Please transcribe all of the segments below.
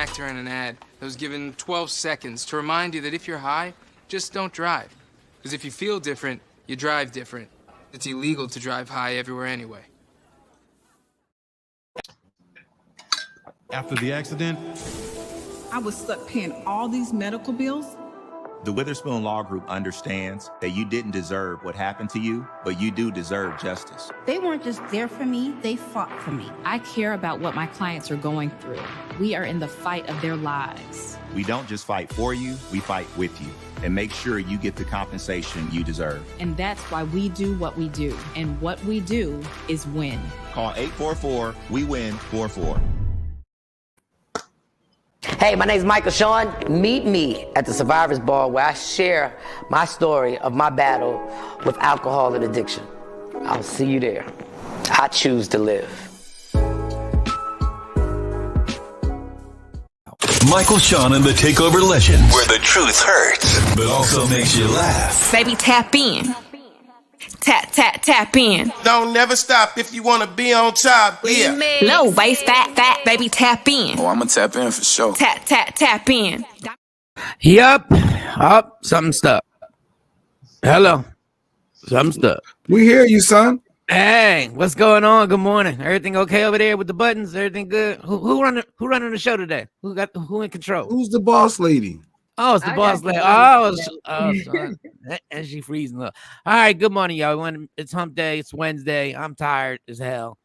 actor in an ad that was given 12 seconds to remind you that if you're high, just don't drive. Because if you feel different, you drive different. It's illegal to drive high everywhere anyway. After the accident, I was stuck paying all these medical bills. The Witherspoon Law Group understands that you didn't deserve what happened to you, but you do deserve justice. They weren't just there for me, they fought for me. I care about what my clients are going through. We are in the fight of their lives. We don't just fight for you, we fight with you and make sure you get the compensation you deserve. And that's why we do what we do. And what we do is win. Call 844-WE-WIN-44. Hey, my name's Michael Shawn. Meet me at the Survivors Ball where I share my story of my battle with alcohol and addiction. I'll see you there. I choose to live. Michael, Shawn, and the Takeover Legends, where the truth hurts, but also makes you laugh. Baby, tap in. Tap, tap, tap in. Don't never stop if you want to be on top. Yeah. Low waist, fat, baby, tap in. Oh, I'm going to tap in for sure. Tap, tap, tap in. Yup. Up. Something stuck. Hello. Something stuck. We hear you, son. Hey, what's going on? Good morning. Everything okay over there with the buttons? Everything good? Who running the show today? Who in control? Who's the boss lady? Oh, it's the boss lady. Oh, son. And she freezing up. All right, good morning, y'all. It's hump day. It's Wednesday. I'm tired as hell.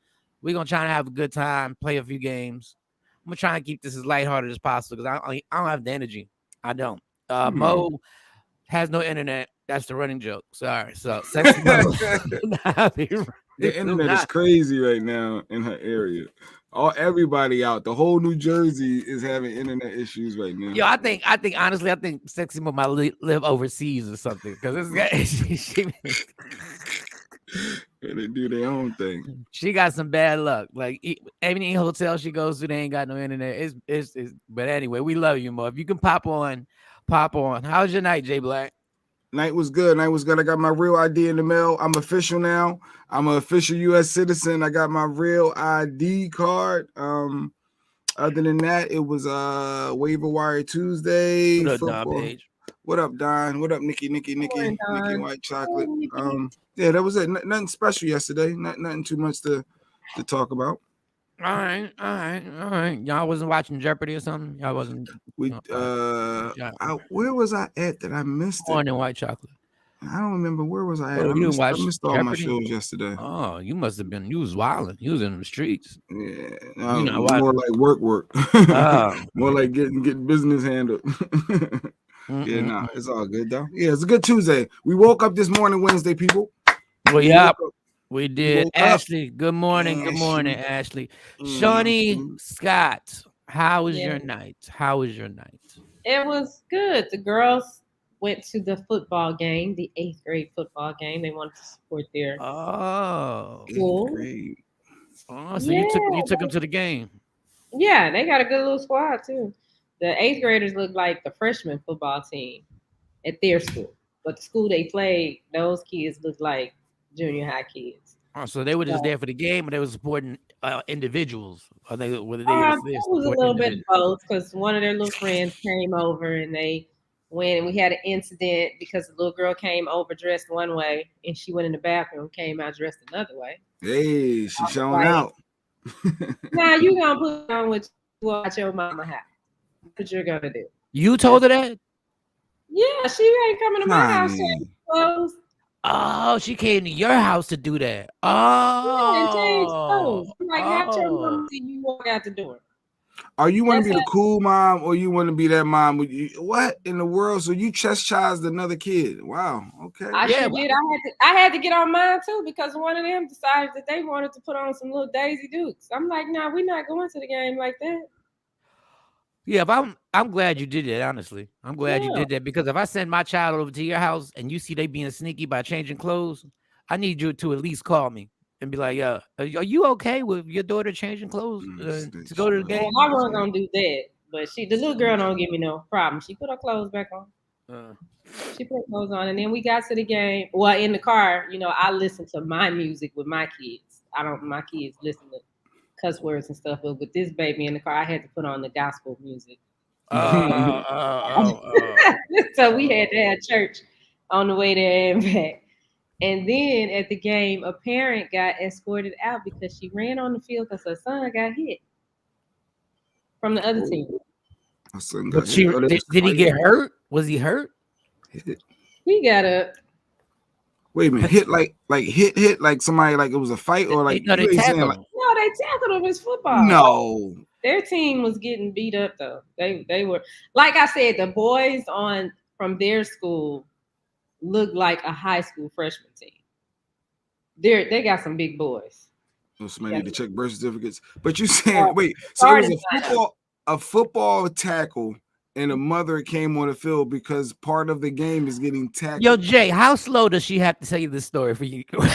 We're going to try to have a good time, play a few games. I'm going to try and keep this as lighthearted as possible because I don't have the energy. I don't. Mo has no internet. That's the running joke. Sorry. So, sexy Mo. The internet is crazy right now in her area. Everybody out, the whole New Jersey is having internet issues right now. Yo, I think honestly, Sexy Mo might live overseas or something because they do their own thing. She got some bad luck. Like any hotel she goes to, they ain't got no internet. It's but anyway, we love you, Mo. If you can pop on. How's your night, Jay Black? Night was good. I got my real ID in the mail. I'm official now. I'm an official U.S. citizen. I got my real ID card. Other than that, it was waiver wire Tuesday. What up, Don Page? What up, Don? What up, Nikki White Chocolate? Yeah, that was it. Nothing special yesterday. Nothing too much to talk about. All right. Y'all wasn't watching Jeopardy or something? Y'all wasn't. Where was I at that I missed it? Corn and white chocolate. I don't remember where was I at. Oh, I missed all my shows yesterday. Oh, you must have been. You was wilding. You was in the streets. Yeah, more like work. More like getting business handled. Yeah, no, it's all good though. Yeah, it's a good Tuesday. We woke up this morning, Wednesday, people. Well, yeah. We did. Ashley, good morning. Good morning, Ashley. Shawnee Scott, how was your night? It was good. The girls went to the football game, the 8th grade football game. They wanted to support their school. Oh, so you took them to the game. Yeah, they got a good little squad too. The 8th graders look like the freshman football team at their school. But the school they played, those kids look like junior high kids. Oh, so they were just there for the game, or they were supporting individuals? Or they it was a little bit of both because one of their little friends came over and they went and we had an incident because the little girl came over dressed one way and she went in the bathroom, came out dressed another way. Hey, she's showing out. Now you gonna put on what you watch your mama have. What you're gonna do? You told her that? Yeah, she ain't coming to my house. Clothes. Oh, she came to your house to do that. Oh, yeah, like have your mom see you walk out the door. Are you want to be the cool mom, or you want to be that mom? What in the world? So you chastised another kid? Wow. Okay. I sure did. I had to get on mine too because one of them decided that they wanted to put on some little Daisy Dukes. I'm like, nah, we're not going to the game like that. Yeah, but I'm glad you did that, honestly. I'm glad you did that because if I send my child over to your house and you see they being sneaky by changing clothes, I need you to at least call me and be like, "Yeah, are you okay with your daughter changing clothes to go to the game?" Well, I wasn't gonna do that, but the little girl don't give me no problem. She put her clothes back on. She put her clothes on, and then we got to the game. Well, in the car, I listen to my music with my kids. My kids listen to cuss words and stuff. But with this baby in the car, I had to put on the gospel music. So we had to have church on the way there and back. And then at the game, a parent got escorted out because she ran on the field because her son got hit from the other team. My son But got hit. did he get hurt? Was he hurt? He got up. Wait a minute, hit like like somebody like it was a fight or like no, they tackled him. No, they tackled him. It's football. No. Their team was getting beat up though. They were, like I said, the boys from their school looked like a high school freshman team. They got some big boys. So somebody need to check birth certificates. But you saying wait, so it was a football tackle and a mother came on the field because part of the game is getting tackled. Yo, Jay, how slow does she have to tell you this story for you? Because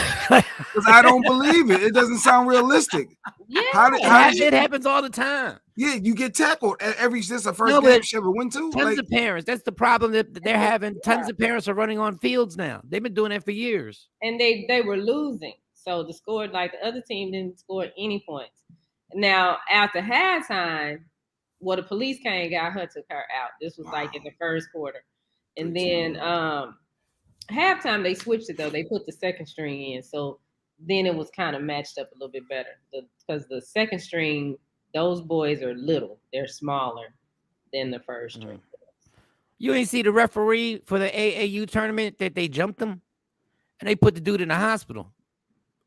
I don't believe it. It doesn't sound realistic. Yeah, how shit happens all the time. Yeah, you get tackled this is the first game she ever went to. Tons of parents. That's the problem that they're having. Tons of parents are running on fields now. They've been doing that for years. And they were losing. So the score, like the other team didn't score any points. Now after halftime, the police came and got her, took her out. This was like in the first quarter. And then halftime they switched it though. They put the second string in. So then it was kind of matched up a little bit better. Because the second string, those boys are little. They're smaller than the first string. You ain't see the referee for the AAU tournament that they jumped him? And they put the dude in the hospital.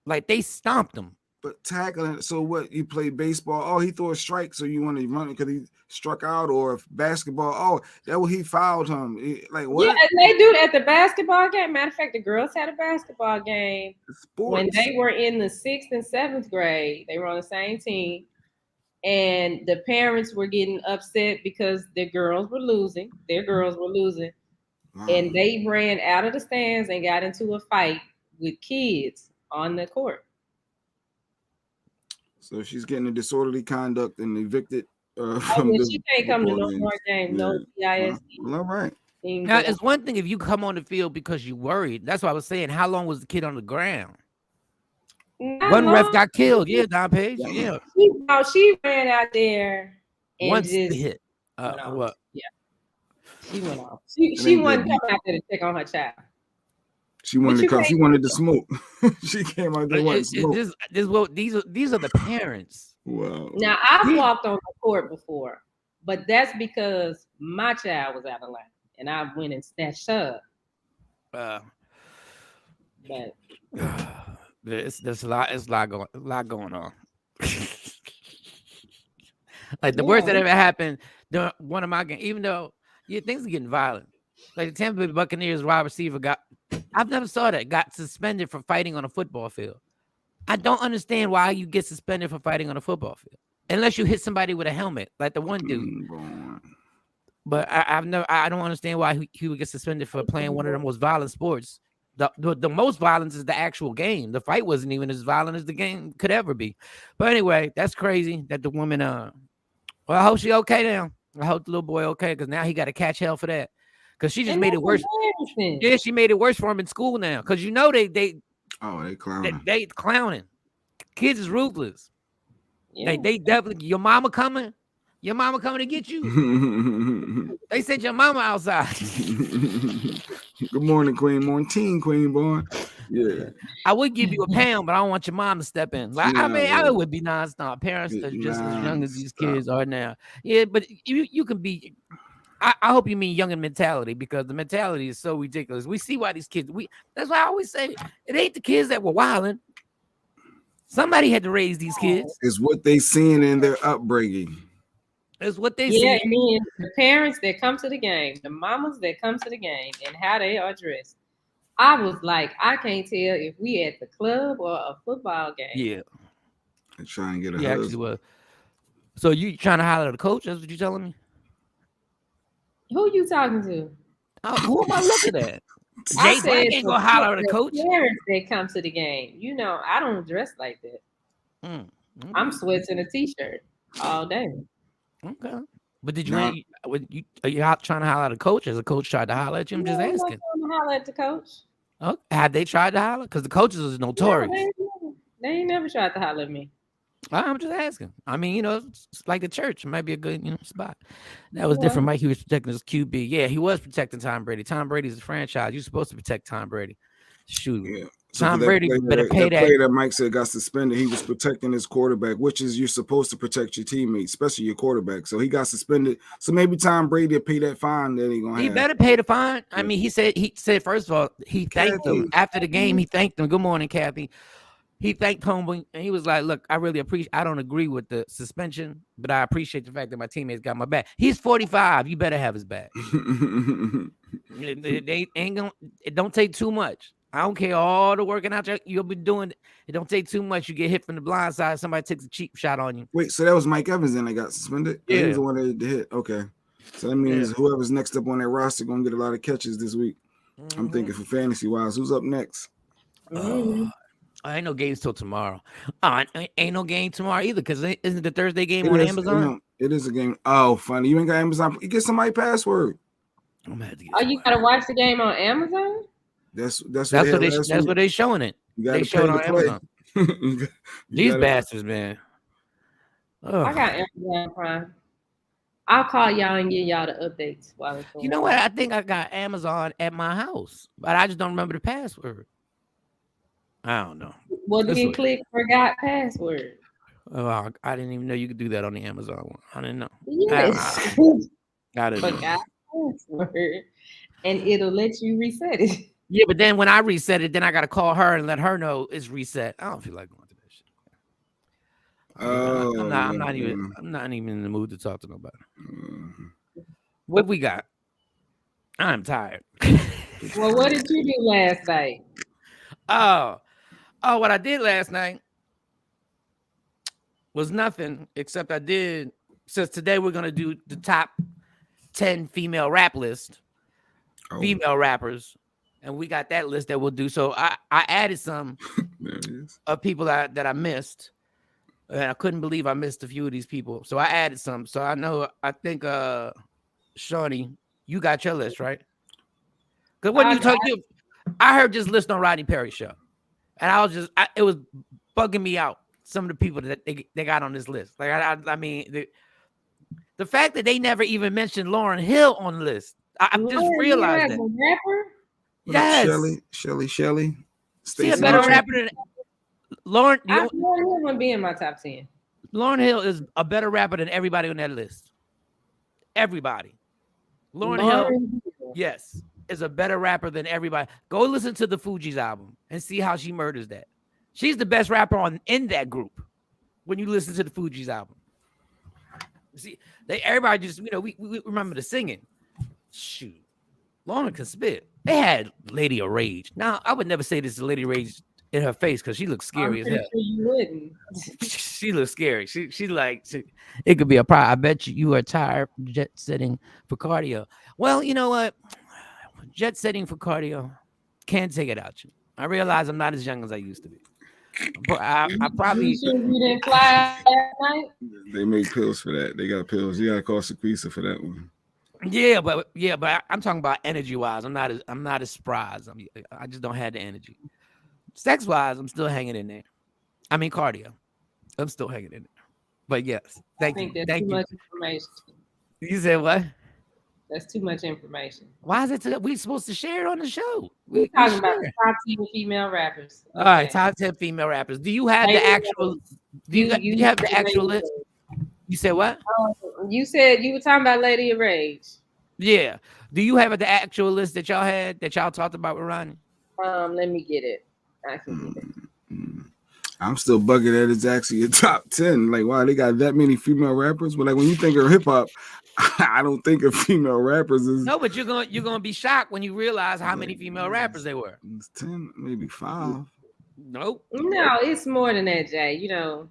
Like they stomped him. But tackling, so what? You play baseball? Oh, he threw a strike, so you want to run it because he struck out, or basketball? Oh, that was he fouled him. Like what? Yeah, and they do that at the basketball game. Matter of fact, the girls had a basketball game when they were in the 6th and 7th grade. They were on the same team, and the parents were getting upset because their girls were losing. Wow. And they ran out of the stands and got into a fight with kids on the court. So she's getting a disorderly conduct and evicted. She can't come to no more games. No CISD. Well, all right. Now, it's one thing if you come on the field because you worried. That's what I was saying. How long was the kid on the ground? One ref got killed. Yeah, Don Page. Yeah. She ran out there and once just hit. What? Yeah. She went off. She wasn't coming out there to check on her child. She wanted to come. She wanted to smoke. She came out there wanting to smoke. These are the parents. Wow. Now I've walked on the court before, but that's because my child was out of line, and I went and snatched her. But there's a lot going on. Like the worst that ever happened during one of my games, even though things are getting violent. Like the Tampa Bay Buccaneers wide receiver I've never saw that, got suspended for fighting on a football field. I don't understand why you get suspended for fighting on a football field. Unless you hit somebody with a helmet, like the one dude. But I don't understand why he would get suspended for playing one of the most violent sports. The most violence is the actual game. The fight wasn't even as violent as the game could ever be. But anyway, that's crazy that the woman, well, I hope she okay now. I hope the little boy okay, because now he got to catch hell for that. Because she just made it worse. Yeah, she made it worse for him in school now. Because they clowning. They clowning. Kids is ruthless. Yeah. They definitely. Your mama coming to get you. They sent your mama outside. Good morning, Queen. Morning, Queen, boy. Yeah. I would give you a pound, but I don't want your mom to step in. Like I would be nonstop. Parents are just as young as these kids are now. Yeah, but you can be. I hope you mean young in mentality, because the mentality is so ridiculous. We see why these kids. That's why I always say it ain't the kids that were wilding. Somebody had to raise these kids. It's what they seeing in their upbringing. It's what they see. I mean, the parents that come to the game, the mamas that come to the game, and how they are dressed. I was like, I can't tell if we at the club or a football game. Yeah. And try and get a husband. Actually was. So you trying to holler at the coach? That's what you telling me? Who you talking to? Who am I looking at? I ain't gonna holler at the coach. Parents that come to the game. You know, I don't dress like that. Okay. I'm sweats and a t-shirt all day. Okay. But did you? Are you out trying to holler at the coach? Has the coach tried to holler at you? I'm just asking. I'm trying to holler at the coach. Okay. Have they tried to holler? Because the coaches is notorious. They ain't never tried to holler at me. I'm just asking. I mean, it's like the church. It might be a good, spot. That was different. Mike, he was protecting his QB. Yeah, he was protecting Tom Brady. Tom Brady's a franchise. You're supposed to protect Tom Brady. Shoot. Yeah. So Tom Brady better pay that. Player that Mike said got suspended, he was protecting his quarterback, which is you're supposed to protect your teammates, especially your quarterback. So he got suspended. So maybe Tom Brady will pay that fine that he gonna have. Better pay the fine. I mean, he said first of all, he thanked them after the game. He thanked them. Good morning, Kathy. He thanked Homeboy, and he was like, "Look, I really appreciate. I don't agree with the suspension, but I appreciate the fact that my teammates got my back. He's 45. You better have his back. They ain't gonna. It don't take too much. I don't care all the working out you'll be doing. It don't take too much. You get hit from the blind side. Somebody takes a cheap shot on you. Wait, so that was Mike Evans then that got suspended? Yeah, he was the one that hit. Okay, so that means whoever's next up on that roster gonna get a lot of catches this week. I'm thinking for fantasy wise, who's up next? Ain't no games till tomorrow. Ain't no game tomorrow either because isn't the Thursday game on Amazon? No, it is a game. Oh, funny. You ain't got Amazon. You get somebody password. You gotta watch the game on Amazon? That's what they showing it. They show it on Amazon. These bastards, man. I got Amazon Prime. I'll call y'all and give y'all the updates while it's going. You know what? I think I got Amazon at my house, but I just don't remember the password. I don't know. Well, then click forgot password. Oh, I didn't even know you could do that on the Amazon one. I didn't know. Yes. I didn't know. Forgot password, and it'll let you reset it. Yeah, but then when I reset it, then I got to call her and let her know it's reset. I don't feel like going to that shit. I'm not even in the mood to talk to nobody. What we got? I'm tired. Well, what did you do last night? Oh, what I did last night was nothing except I did. Since today we're gonna do the top 10 female rap list, female rappers, and we got that list that we'll do. So I added some of people that I missed, and I couldn't believe I missed a few of these people. So I added some. So I think Shawnee, you got your list right? Because when you talk, I heard this list on Rodney Perry's show, and it was bugging me out. Some of the people that they got on this list, like I mean, the fact that they never even mentioned Lauryn Hill on the list, I just realized that. Rapper? Yes, Shelly. She a better rapper than Lauryn. Lauryn Hill would be in my top 10. Lauryn Hill is a better rapper than everybody on that list. Everybody. Lauryn Hill, yes, is a better rapper than everybody. Go listen to the Fugees album and see how she murders that. She's the best rapper in that group. When you listen to the Fugees album, see, everybody just we remember the singing. Shoot, Lauryn can spit. They had Lady of Rage. Now I would never say this is Lady of Rage in her face because she looks scary as hell. Sure you wouldn't. She looks scary. It could be a problem. I bet you are tired jet setting for cardio. Well, you know what? Jet setting for cardio can't take it out you. I realize I'm not as young as I used to be. But I probably. You didn't fly last night? They make pills for that. They got pills. You gotta call Sequisa for that one. Yeah, but I'm talking about energy wise. I'm not as surprised. I just don't have the energy. Sex wise, I'm still hanging in there. I mean cardio. I'm still hanging in there. But yes, thank you. Thank you. Much information. You said what? That's too much information. Why is it? We supposed to share it on the show. We're talking about the top 10 female rappers. Okay. All right, top 10 female rappers. Do you have the actual? Do you have the actual list? You said what? You said you were talking about Lady of Rage. Yeah. Do you have the actual list that y'all had that y'all talked about with Ronnie? Let me get it. I can get it. I'm still bugging that it's actually a top 10. Like, wow, they got that many female rappers. But like when you think of hip hop, I don't think of female rappers as no, but you're gonna be shocked when you realize how many female rappers there were. It's 10, maybe 5. Nope. No, it's more than that, Jay. You know,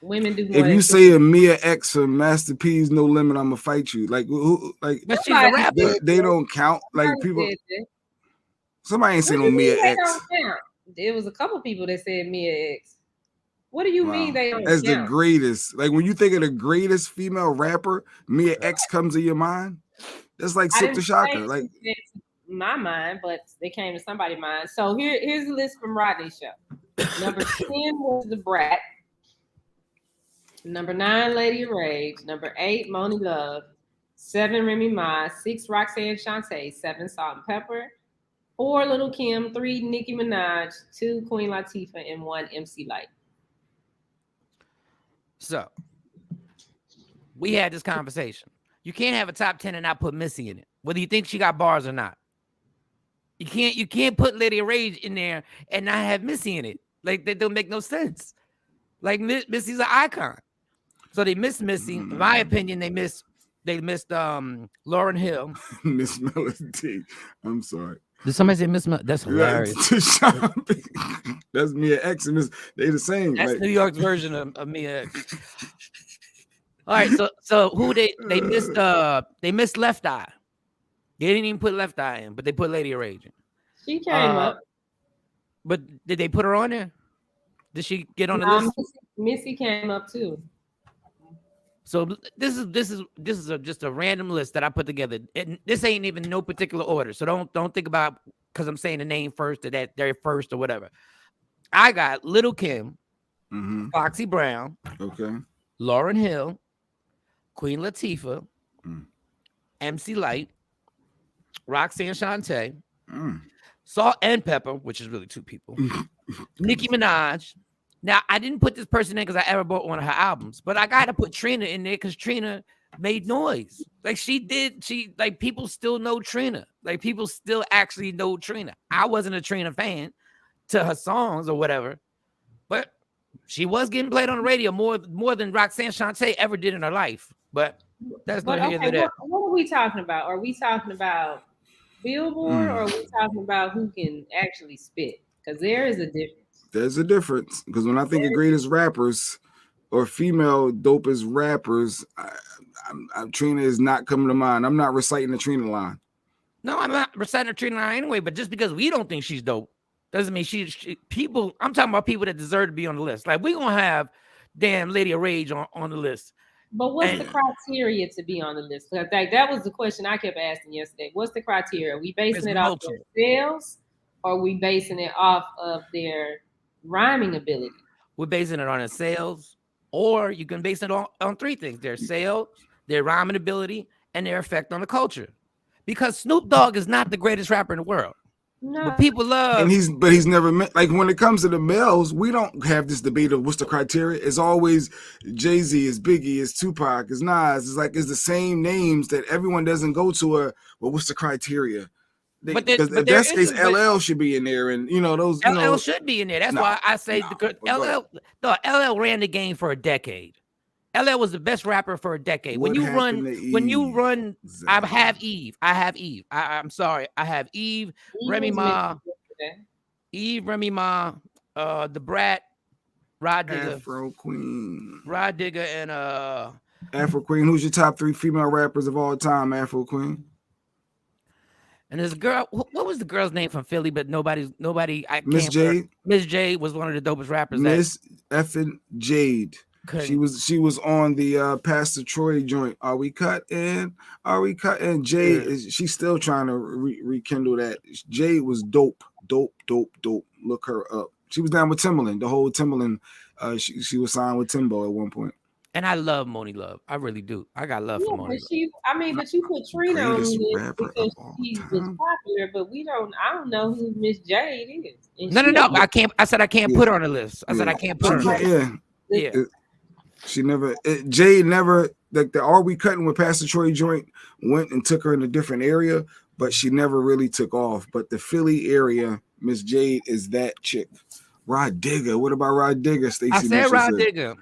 women do more. If you say a Mia X or Master P's No Limit, I'm gonna fight you. Like who? Like but she's a rapper. They don't count. Like people. Somebody ain't saying no Mia X. Don't count. There was a couple people that said Mia X. What do you mean they don't As count? the greatest. Like when you think of the greatest female rapper, Mia X comes to your mind. That's like Sip the Shocker. Like my mind, but they came to somebody's mind. So here's the list from Rodney's show. Number 10 was The Brat. Number 9, Lady of Rage. Number 8, Moni Love. 7, Remy Ma. 6, Roxanne Shante. 7, Salt and Pepper. 4, Little Kim. 3, Nicki Minaj. 2, Queen Latifah. And 1, MC Light. So we had this conversation. You can't have a top 10 and not put Missy in it, whether you think she got bars or not. You can't put Lady of Rage in there and not have Missy in it. Like, that don't make no sense. Like, Missy's an icon. So they missed Missy. In my opinion, they missed Lauryn Hill. Miss Melody. I'm sorry. Did somebody say Miss Melody? That's hilarious. That's Mia X and Miss. They the same. That's like. New York's version of Mia X. All right, so who they missed Left Eye. They didn't even put Left Eye in, but they put Lady of Rage in. She came up. But did they put her on there? Did she get on the list? Missy came up too. So this is just a random list that I put together. This ain't even no particular order. So don't think about because I'm saying the name first or that they're first or whatever. I got Little Kim, Foxy Brown, Lauryn Hill, Queen Latifah, MC Light, Roxanne Shante, Salt and Pepper, which is really 2 people, Nicki Minaj. Now, I didn't put this person in because I ever bought one of her albums, but I got to put Trina in there because Trina made noise. Like people still know Trina. Like people still actually know Trina. I wasn't a Trina fan to her songs or whatever, but she was getting played on the radio more than Roxanne Shante ever did in her life. But that's not here today. What are we talking about? Are we talking about Billboard or are we talking about who can actually spit? Because there is a difference. There's a difference because when I think of greatest rappers or female dopest rappers, Trina is not coming to mind. I'm not reciting the Trina line. No, I'm not reciting the Trina line anyway. But just because we don't think she's dope doesn't mean she people. I'm talking about people that deserve to be on the list. Like we're gonna have damn Lady of Rage on the list. But what's the criteria to be on the list? Like that was the question I kept asking yesterday. What's the criteria? Are we basing it off their sales, or are we basing it off of their rhyming ability? We're basing it on their sales, or you can base it on 3 things: their sales, their rhyming ability, and their effect on the culture. Because Snoop Dogg is not the greatest rapper in the world. No. But people love, and he's never met, like when it comes to the males, we don't have this debate of what's the criteria. It's always Jay-Z, is Biggie, is Tupac, is Nas. It's like it's the same names that everyone doesn't go to. Well, what's the criteria? Because if that's the case, LL should be in there, and those. LL should be in there. That's why I say LL ran the game for a decade. LL was the best rapper for a decade. When you run, I have Eve. I'm sorry, I have Eve, Remy Ma, the Brat, Rod Digger, Afro Queen, and Afro Queen. Who's your top 3 female rappers of all time? Afro Queen. And there's a girl. What was the girl's name from Philly? But nobody. Miss Jade. Miss Jade was one of the dopest rappers. Miss effing Jade. She was on the Pastor Troy joint. Are we cutting? Jade she's still trying to rekindle that. Jade was dope. Look her up. She was down with Timbaland. The whole Timbaland. She was signed with Timbo at one point. And I love Moni Love. I really do. I got love for Moni Love. But you put Trina on this because she was popular, but I don't know who Miss Jade is. No. I can't. I said I can't put her on the list. I said I can't put her on the list. Yeah. She never. Jade never. Like the Are We Cutting with Pastor Troy joint went and took her in a different area, but she never really took off. But the Philly area, Miss Jade is that chick. Rod Digger. What about Rod Digger? Stacey. I said Rod Digger.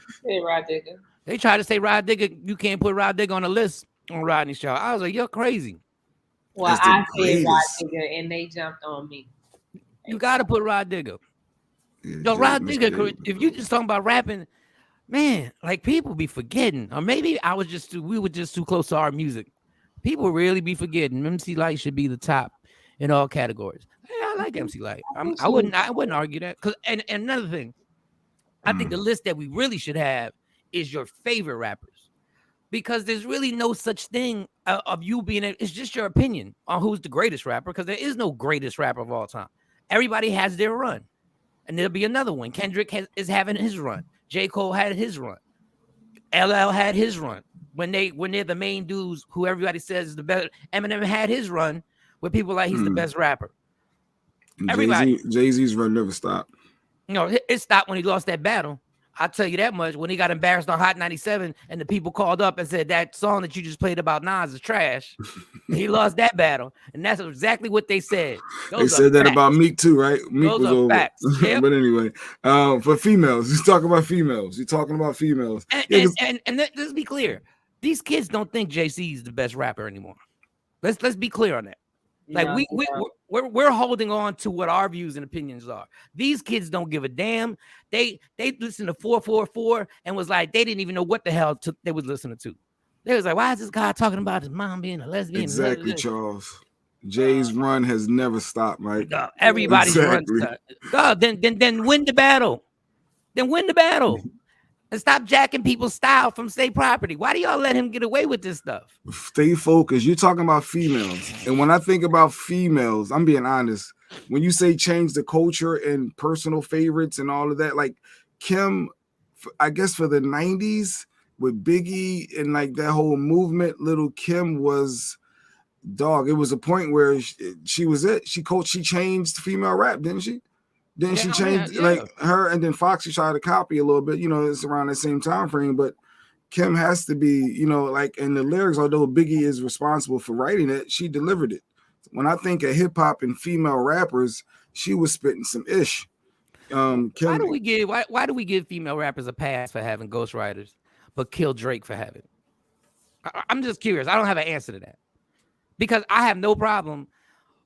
Rod Digger. They tried to say Rod Digger. You can't put Rod Digger on the list on Rodney's show. I was like, you're crazy. Well, I said Rod Digger, and they jumped on me. You got to put Rod Digger. No, Rod Digger. If you just talking about rapping, man, like people be forgetting, or maybe we were just too close to our music. People really be forgetting. MC Light should be the top in all categories. Hey, I like MC Light. I wouldn't argue that. And another thing, I think the list that we really should have is your favorite rappers, because there's really no such thing of you being it's just your opinion on who's the greatest rapper, because there is no greatest rapper of all time. Everybody has their run, and there'll be another one. Kendrick is having his run. J. Cole had his run. LL had his run when they're the main dudes who everybody says is the best. Eminem had his run where people like he's the best rapper. Everybody. Jay-Z's run never stopped. It stopped when he lost that battle. I'll tell you that much. When he got embarrassed on Hot 97 and the people called up and said that song that you just played about Nas is trash, he lost that battle. And that's exactly what they said. They said that about Meek too, right? Meek was over. Facts. Yep. But anyway, for females, he's talking about females. And let's be clear. These kids don't think JC is the best rapper anymore. Let's be clear on that. Like we're holding on to what our views and opinions are. These kids don't give a damn. They listened to 444 and was like, they didn't even know what the hell they was listening to. They was like, why is this guy talking about his mom being a lesbian? Exactly, Charles. Jay's run has never stopped, right? Everybody's run. Then win the battle. And stop jacking people's style from state property. Why do y'all let him get away with this stuff? Stay focused. You're talking about females. And when I think about females, I'm being honest. When you say change the culture and personal favorites and all of that, like Kim, I guess for the 90s with Biggie and like that whole movement, little Kim was dog. It was a point where she was it. She changed female rap, didn't she? Then she changed like her, and then Foxy tried to copy a little bit. It's around the same time frame, but Kim has to be, like in the lyrics. Although Biggie is responsible for writing it, she delivered it. When I think of hip hop and female rappers, she was spitting some ish. Kim, why do we give female rappers a pass for having ghostwriters, but kill Drake for having? I'm just curious. I don't have an answer to that because I have no problem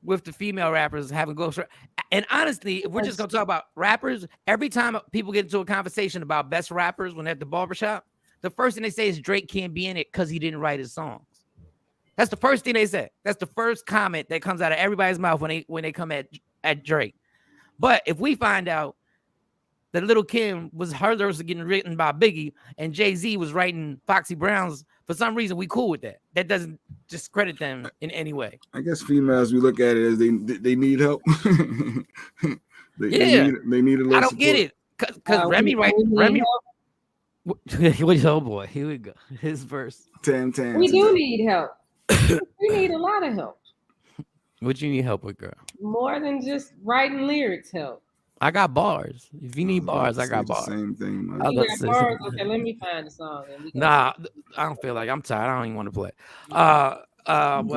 with the female rappers having ghostwriters. And honestly, if we're just going to talk about rappers, every time people get into a conversation about best rappers when they're at the barbershop, the first thing they say is Drake can't be in it because he didn't write his songs. That's the first thing they say. That's the first comment that comes out of everybody's mouth when they come at Drake. But if we find out that Little Kim her lyrics getting written by Biggie and Jay-Z was writing Foxy Brown's, for some reason we cool with that. That doesn't discredit them in any way. I guess females, we look at it as they need help. they need a little I don't support. get it because Remy. Oh boy, here we go. His verse. Tam. We do need help. We need a lot of help. What you need help with, girl? More than just writing lyrics help. I got bars. If you need bars, I got bars. Same thing. You got bars? Okay, let me find a song. Nah, I don't feel like I'm tired. I don't even want to play.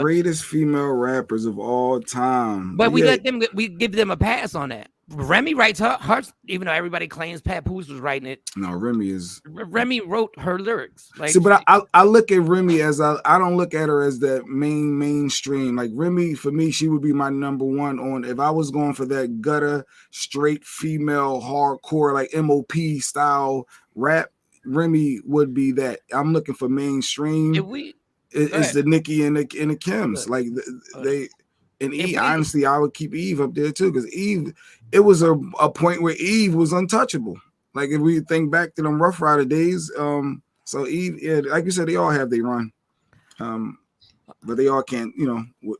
Greatest female rappers of all time. But we give them a pass on that. Remy writes her, even though everybody claims Papoose was writing it. No, Remy wrote her lyrics. Like, see, but I look at Remy as I don't look at her as that mainstream. Like Remy, for me, she would be my number one on if I was going for that gutter, straight female, hardcore, like MOP style rap. Remy would be that. I'm looking for mainstream. It's the Nicki and the Kims. Like they. And Eve, honestly, I would keep Eve up there too, because Eve, it was a point where Eve was untouchable. Like if we think back to them Rough Rider days, so Eve, like you said, they all have their run, but they all can't,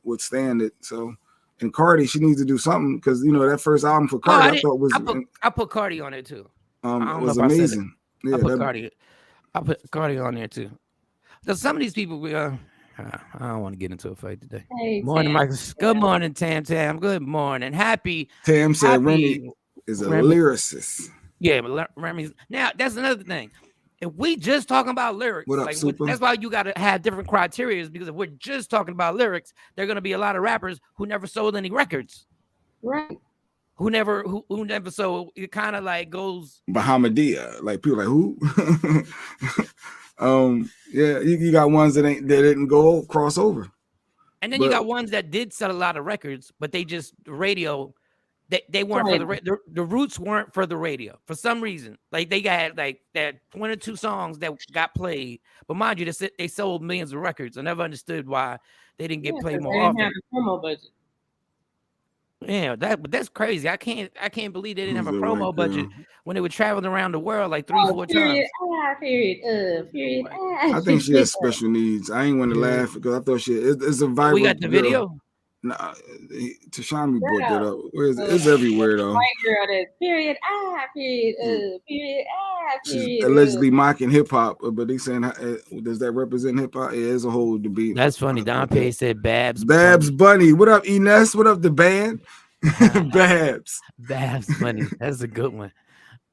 withstand it. So, and Cardi, she needs to do something because that first album for Cardi, I put Cardi on it too. It was amazing. Yeah, I put Cardi on there too. So some of these people, I don't want to get into a fight today. Hey, morning, Michael. Good morning, Tam. Good morning. Tam said Remy is a lyricist. Yeah, but Remy's now. That's another thing. If we just talking about lyrics, what up, Super? That's why you got to have different criteria. Because if we're just talking about lyrics, there are going to be a lot of rappers who never sold any records, right? Who never sold. It kind of like goes Bahamadia. Like people like who? Yeah, you got ones that didn't go crossover, and then you got ones that did sell a lot of records, but they just radio. They weren't for the roots weren't for the radio for some reason. Like they got like that 1 or 2 songs that got played, but mind you, they sold millions of records. I never understood why they didn't get played more often. They didn't have a promo budget. Yeah, that's crazy. I can't believe they didn't have a promo budget when they were traveling around the world like 3-4 times. I think she has special needs. I ain't want to laugh because I thought it's a viral. We got the video. Nah, Tashami brought that up. It's everywhere though. White girl that period period period She's period. allegedly mocking hip hop, but they saying does that represent hip hop? Yeah, it's a whole debate. That's funny. Don Pay said Babs. Babs Bunny. What up, Ines? What up, the band? Babs. Babs Bunny. That's a good one.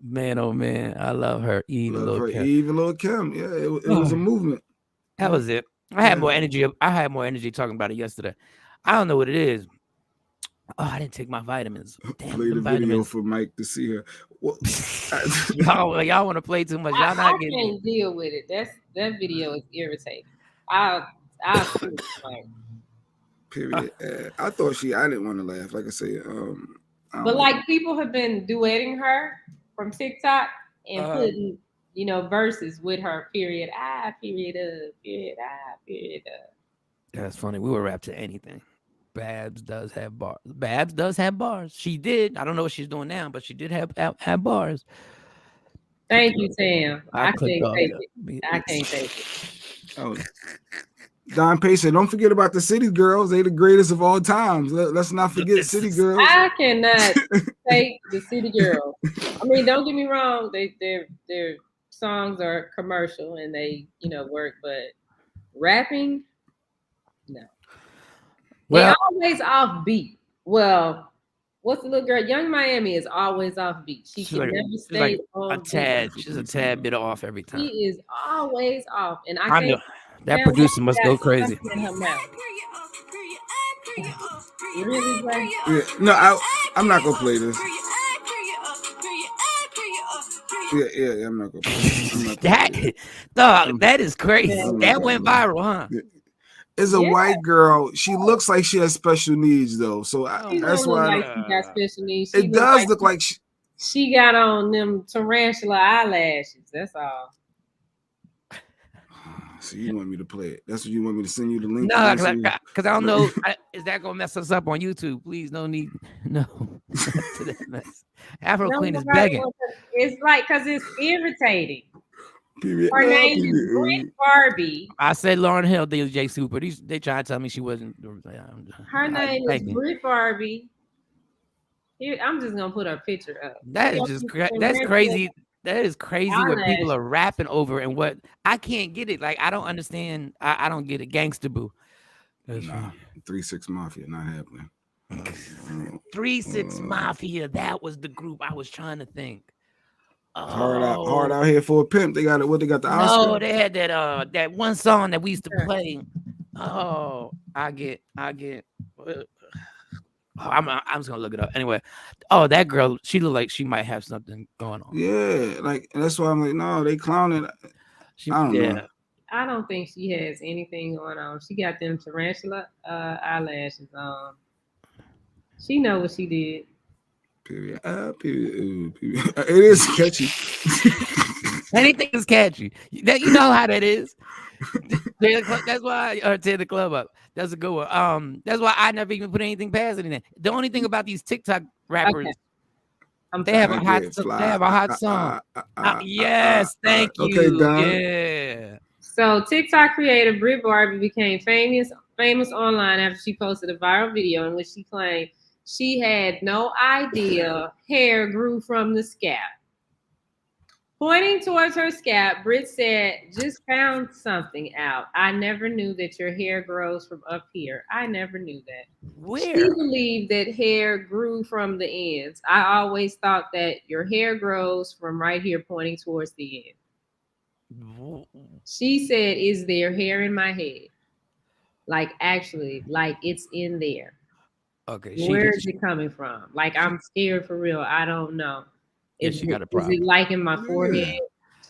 Man, oh man, I love her. Eve and Lil' Kim. Eve and Lil' Kim. Yeah, it was a movement. That was it. I had more energy. I had more energy talking about it yesterday. I don't know what it is. Oh, I didn't take my vitamins. Damn, play the video for Mike to see her. Well, y'all want to play too much. Y'all not getting. I can't deal with it. That video is irritating. I'll period. I thought I didn't want to laugh. Like I say, but like people have been duetting her from TikTok and putting, verses with her. Period. Period. Period. Period. That's funny. We will rap to anything. Babs does have bars. Babs does have bars. She did. I don't know what she's doing now, but she did have bars. Thank you, Sam. I can't take it. I can't take it. Oh, Don Pay said, don't forget about the City Girls. They the greatest of all times. Let's not forget City Girls. I cannot take the City Girls. I mean, don't get me wrong. Their songs are commercial and they, work, but rapping, no. Well, they're always off beat. Well, what's the little girl? Young Miami is always off beat. She can never stay on a tad. She's a tad bit off every time. She is always off, and I know that producer must go crazy. Really, bro? Yeah, no, I'm not gonna play this. Yeah, I'm not gonna play this. That is crazy. That went viral, huh? Yeah. Is a white girl. She looks like she has special needs, though. So that's why she got special needs. It does look like she got on them tarantula eyelashes. That's all. So you want me to play it? That's what you want me to send you the link? No, because I don't know. Is that gonna mess us up on YouTube? Please, no need. No. To that mess. Afro Queen is begging. It's like because it's irritating. Her name is Britt Barbie. I said Lauryn Hill, DJ Super. They tried to tell me she wasn't. Her name is Britt Barbie. Here, I'm just gonna put her picture up. That is just that's crazy. That is crazy what people are rapping over and what I can't get it. Like I don't understand. I don't get it. Gangsta Boo. Nah, 3-6 Mafia not happening. 3-6 Mafia. That was the group I was trying to think. Hard out here for a pimp. They got it. What they got the Oscar? No, they had that one song that we used to play. Oh, I get. I'm just gonna look it up anyway. Oh, that girl, she looked like she might have something going on. Yeah, like that's why I'm like, no, they clowning. I don't know. I don't think she has anything going on. She got them tarantula eyelashes on. She know what she did. Period. Period. It is catchy. Anything is catchy. You know how that is. That's why I tear the club up. That's a good one. That's why I never even put anything past anything. The only thing about these TikTok rappers, they have a hot song. Yes, thank you. Okay, Don. Yeah. So TikTok creator Britt Barbie became famous online after she posted a viral video in which she claimed she had no idea hair grew from the scalp. Pointing towards her scalp, Britt said, just found something out. I never knew that your hair grows from up here. I never knew that. Where? She believed that hair grew from the ends. I always thought that your hair grows from right here pointing towards the end. She said, is there hair in my head? Like, actually, like it's in there. Okay. Where is it coming from? Like, I'm scared for real. I don't know. She got a problem. Is it like in my forehead?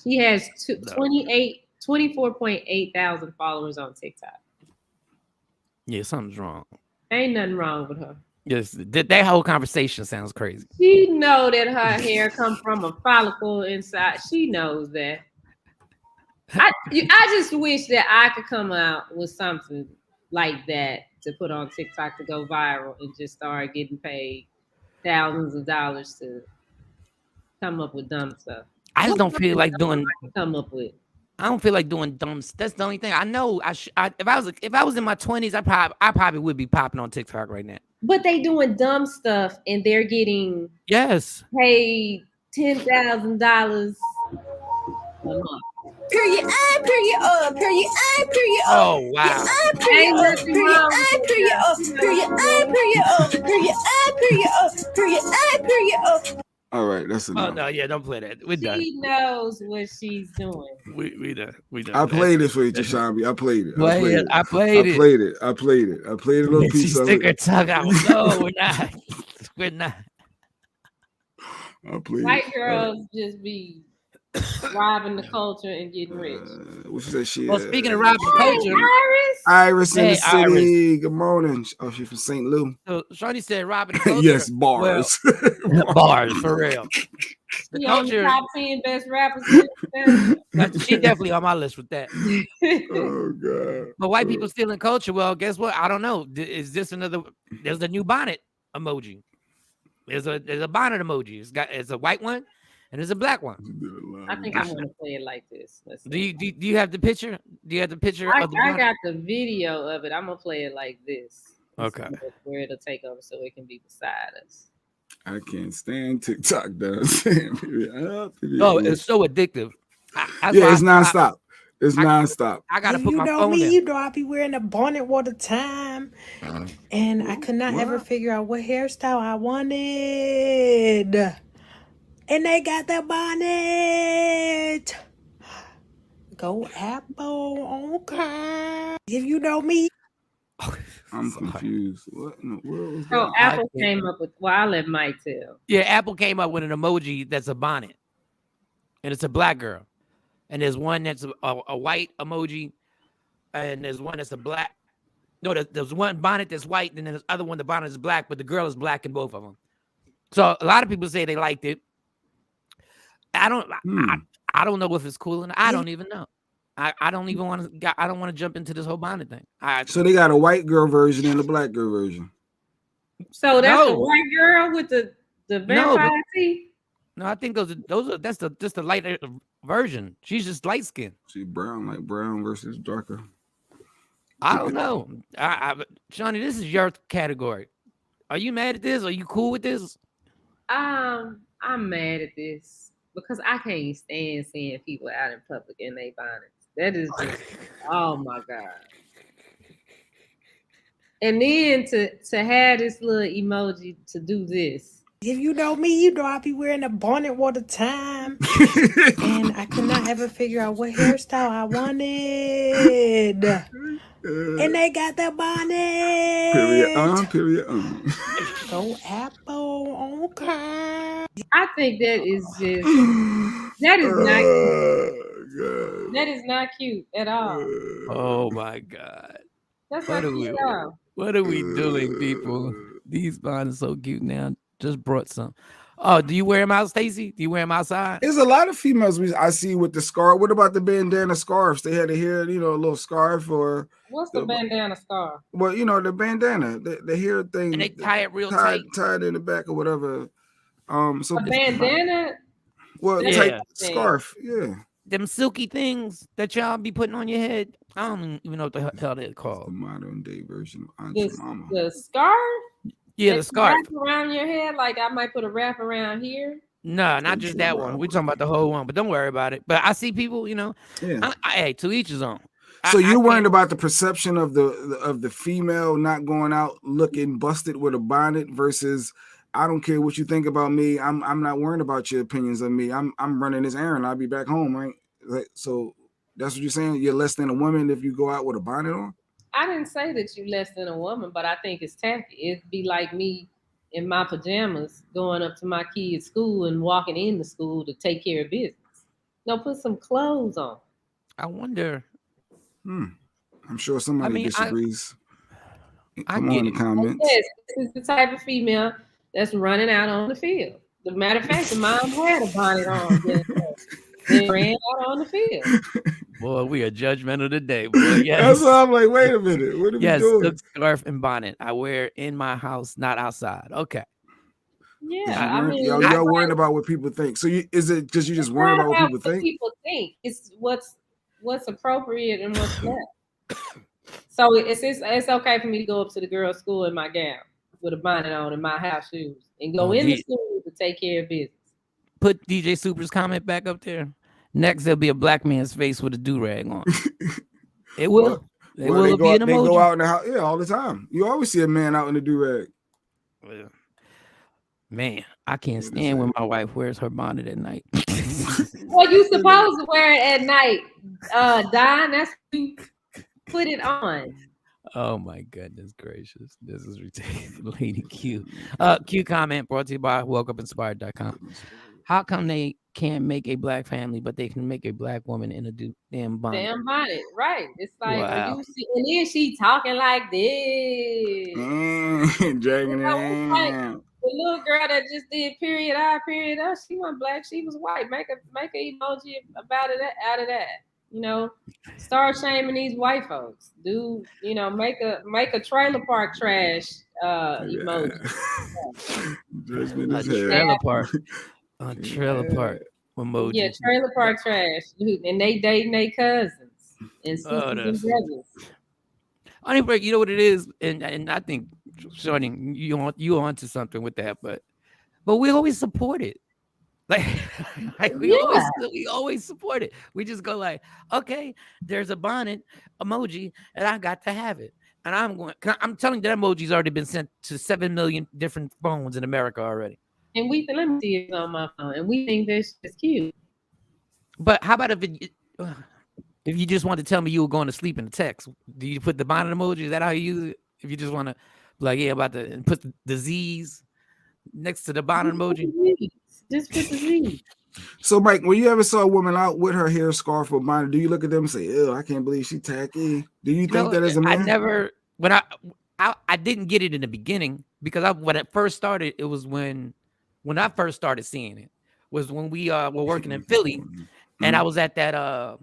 She has 24.8 thousand followers on TikTok. Yeah, something's wrong. Ain't nothing wrong with her. Yes, that whole conversation sounds crazy. She know that her hair comes from a follicle inside. She knows that. I just wish that I could come out with something like that to put on TikTok to go viral and just start getting paid thousands of dollars to come up with dumb stuff. I just don't feel like doing. Come up with. I don't feel like doing dumb. That's the only thing I know. If I was in my 20s, I probably would be popping on TikTok right now. But they doing dumb stuff and they're getting paid $10,000 a month. Period I, period period I, period Oh wow. Period I, period period I, period period I, period. All right, that's enough. Oh no, yeah, don't play that. We're done. She knows what she's doing. We done. I played it for you, Tashambi. I played it. I played it. I played a little piece of stick her it. tongue out. No, we're not. We're not. I played White girls just be robbing the culture and getting rich. What she said? She. Well, speaking of robbing culture, Iris in the city. Iris. Good morning. Oh, she's from St. Louis. So Shawny said robbing the culture. Yes, bars. Well, bars for real. The She on the culture. top 10 best rappers. She definitely on my list with that. Oh God. But white people stealing culture. Well, guess what? I don't know. Is this another? There's a new bonnet emoji. There's a bonnet emoji. It's a white one and there's a black one. I think I'm gonna play it like this. Do you have the picture? Do you have the picture I of the bonnet? got the video of it. I'm gonna play it like this. Okay. Where it'll take over so it can be beside us. I can't stand TikTok. Though. Oh, it's so addictive. It's nonstop. It's nonstop. I gotta put my know phone me, in. you know I be wearing a bonnet all the time, and I could not ever figure out what hairstyle I wanted. And they got the bonnet. Go Apple, okay. If you know me. I'm confused. What in the world was that? So Apple came up with. Well, I'll let Mike tell. Yeah, Apple came up with an emoji that's a bonnet, and it's a black girl. And there's one that's a white emoji, and there's one that's a black. No, there's one bonnet that's white, and then there's other one the bonnet is black, but the girl is black in both of them. So a lot of people say they liked it. I don't know if it's cool, and I don't even know. I don't even want to. I don't want to jump into this whole bonnet thing. So they got a white girl version and a black girl version. So that's the white girl with the vampire teeth. No, I think those are that's just the lighter version. She's just light skinned. She's brown, like brown versus darker. I don't know. Shawnee, this is your category. Are you mad at this? Are you cool with this? I'm mad at this because I can't stand seeing people out in public in their bonnets. That is just, oh my God. And then to have this little emoji to do this. If you know me, you know I be wearing a bonnet all the time. And I could not ever figure out what hairstyle I wanted. And they got the bonnet. Period. Go Apple, okay. I think that is just that is not cute. That is not cute at all. Oh my God. That's not cute at all. What are we doing, people? These bonnets so cute now. Just brought some. Oh, do you wear them out, Stacy? Do you wear them outside? There's a lot of females I see with the scarf. What about the bandana scarves? They had a hair, a little scarf or. What's the bandana scarf? Well, the bandana, the hair thing. And they tie it real tight. Tied in the back or whatever. So a bandana. Well, tight scarf. Yeah. Them silky things that y'all be putting on your head. I don't even know what the hell they're called. The modern day version of Auntie Mama. The scarf. Yeah, the scarf around your head, like I might put a wrap around here. No, not just that one. We're talking about the whole one, but don't worry about it. But I see people, hey, to each his own. So you're worried about the perception of the female not going out looking busted with a bonnet versus I don't care what you think about me. I'm not worrying about your opinions of me. I'm running this errand. I'll be back home, right? So that's what you're saying. You're less than a woman if you go out with a bonnet on. I didn't say that you less than a woman, but I think it's tacky. It'd be like me in my pajamas going up to my kids' school and walking in the school to take care of business. No, put some clothes on. I wonder. I'm sure somebody disagrees. Come on in the comments. Yes, this is the type of female that's running out on the field. As a matter of fact, the mom had a bonnet on. They ran out on the field. Boy, we are judgmental today. Boy, yes. That's why I'm like, wait a minute. What are we doing? The scarf and bonnet I wear in my house, not outside. Okay. Yeah, y'all worrying about what people think. So is it because you just worrying about what people think? People think it's what's what's appropriate and what's not. So it's okay for me to go up to the girls' school in my gown with a bonnet on and my house shoes and go in the school to take care of business. Put DJ Super's comment back up there. Next, there'll be a black man's face with a do-rag on. It will. It will be an emoji. They go out in the house, all the time. You always see a man out in the do-rag. Man, I can't stand when my wife wears her bonnet at night. Well, you supposed to wear it at night, Don. That's you put it on. Oh my goodness gracious. This is ridiculous. Lady Q. Q comment brought to you by WokeUpInspired.com. How come they can't make a black family, but they can make a black woman in a damn bonnet? Damn bonnet, right? It's like, wow. Are you see? And then she talking like this, dragging it. Like, the little girl that just did period I, period us. She wasn't black, she was white. Make a emoji about it out of that. You know, start shaming these white folks. Do make a trailer park trash emoji. A trailer park. A trailer park emoji. Yeah, trailer park trash. And they dating their cousins and sisters and brothers. Honey Break, you know what it is, and I think Shawn, you onto something with that, but we always support it. We always support it. We just go like, okay, there's a bonnet emoji, and I got to have it. And I'm telling you, that emoji's already been sent to 7 million different phones in America already. And let me see it on my phone, and we think this is cute. But how about if you just want to tell me you were going to sleep in the text, do you put the bonnet emoji? Is that how you use it? If you just want to, and put the Z's next to the bonnet emoji. Just put the Z. So, Mike, when you ever saw a woman out with her hair scarf or bonnet, do you look at them and say, "Ew, I can't believe she tacky"? Do you think that as a man? I never. When I didn't get it in the beginning because when it first started, it was when I first started seeing it was when we were working in Philly, and I was at that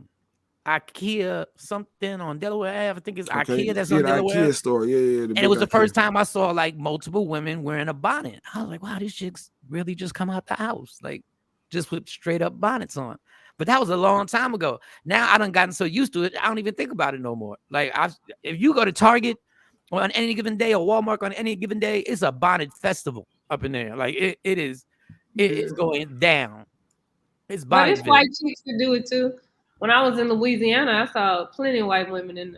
IKEA something on Delaware Ave. I think it's IKEA that's on Delaware. IKEA store, yeah. And it was the first time I saw like multiple women wearing a bonnet. I was like, wow, these chicks really just come out the house, like just with straight up bonnets on. But that was a long time ago. Now I done gotten so used to it, I don't even think about it no more. Like if you go to Target on any given day or Walmart on any given day, it's a bonnet festival up in there. Like it is going down. It's bonnet. But it's white chicks to do it too. When I was in Louisiana, I saw plenty of white women in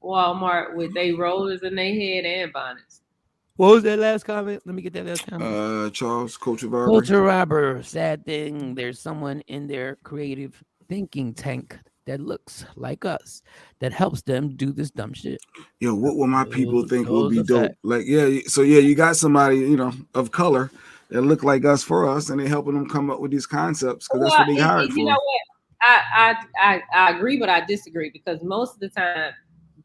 Walmart with their rollers in their head and bonnets. What was that last comment? Let me get that last comment. Charles, Culture Robber. Culture Robber. Sad thing. There's someone in their creative thinking tank that looks like us that helps them do this dumb shit. Yo, what will my people think would be dope? Like, you got somebody, of color that look like us for us, and they're helping them come up with these concepts because that's what they hired for. You know what? I agree, but I disagree because most of the time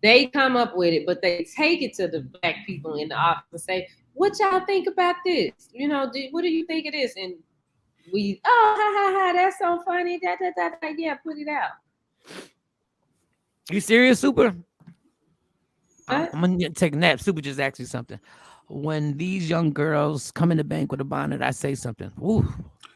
they come up with it, but they take it to the black people in the office and say, "What y'all think about this? What do you think of this?" And we, ha, that's so funny. Yeah, put it out. You serious, Super? I'm gonna take a nap. Super just asked you something. When these young girls come in the bank with a bonnet, I say something. Ooh.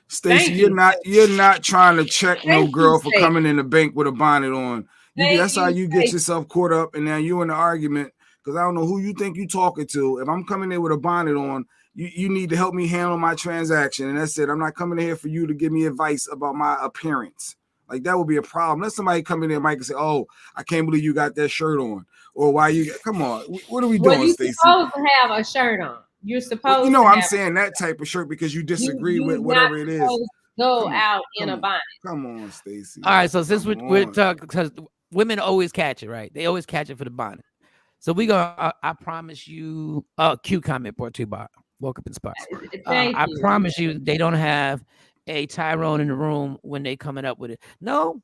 Stacey, you're not trying to check no girl for coming in the bank with a bonnet on. That's how you get yourself caught up, and now you in the argument because I don't know who you think you talking to. If I'm coming in with a bonnet on, you need to help me handle my transaction, and that's it. I'm not coming in here for you to give me advice about my appearance. Like that would be a problem. Let somebody come in there, Mike, and say, "Oh, I can't believe you got that shirt on," or "Why you? Come on, what are we doing, Stacey?" You're supposed to have a shirt on. You're supposed. I'm saying that type of shirt because you disagree with whatever it is. Go out in a bonnet. Come on, Stacey. All right, so since we're talking, because women always catch it, right? They always catch it for the bonnet. So we go. I promise you. Q comment brought to you by Woke Up Inspired. I promise you, they don't have a Tyrone in the room when they coming up with it. No,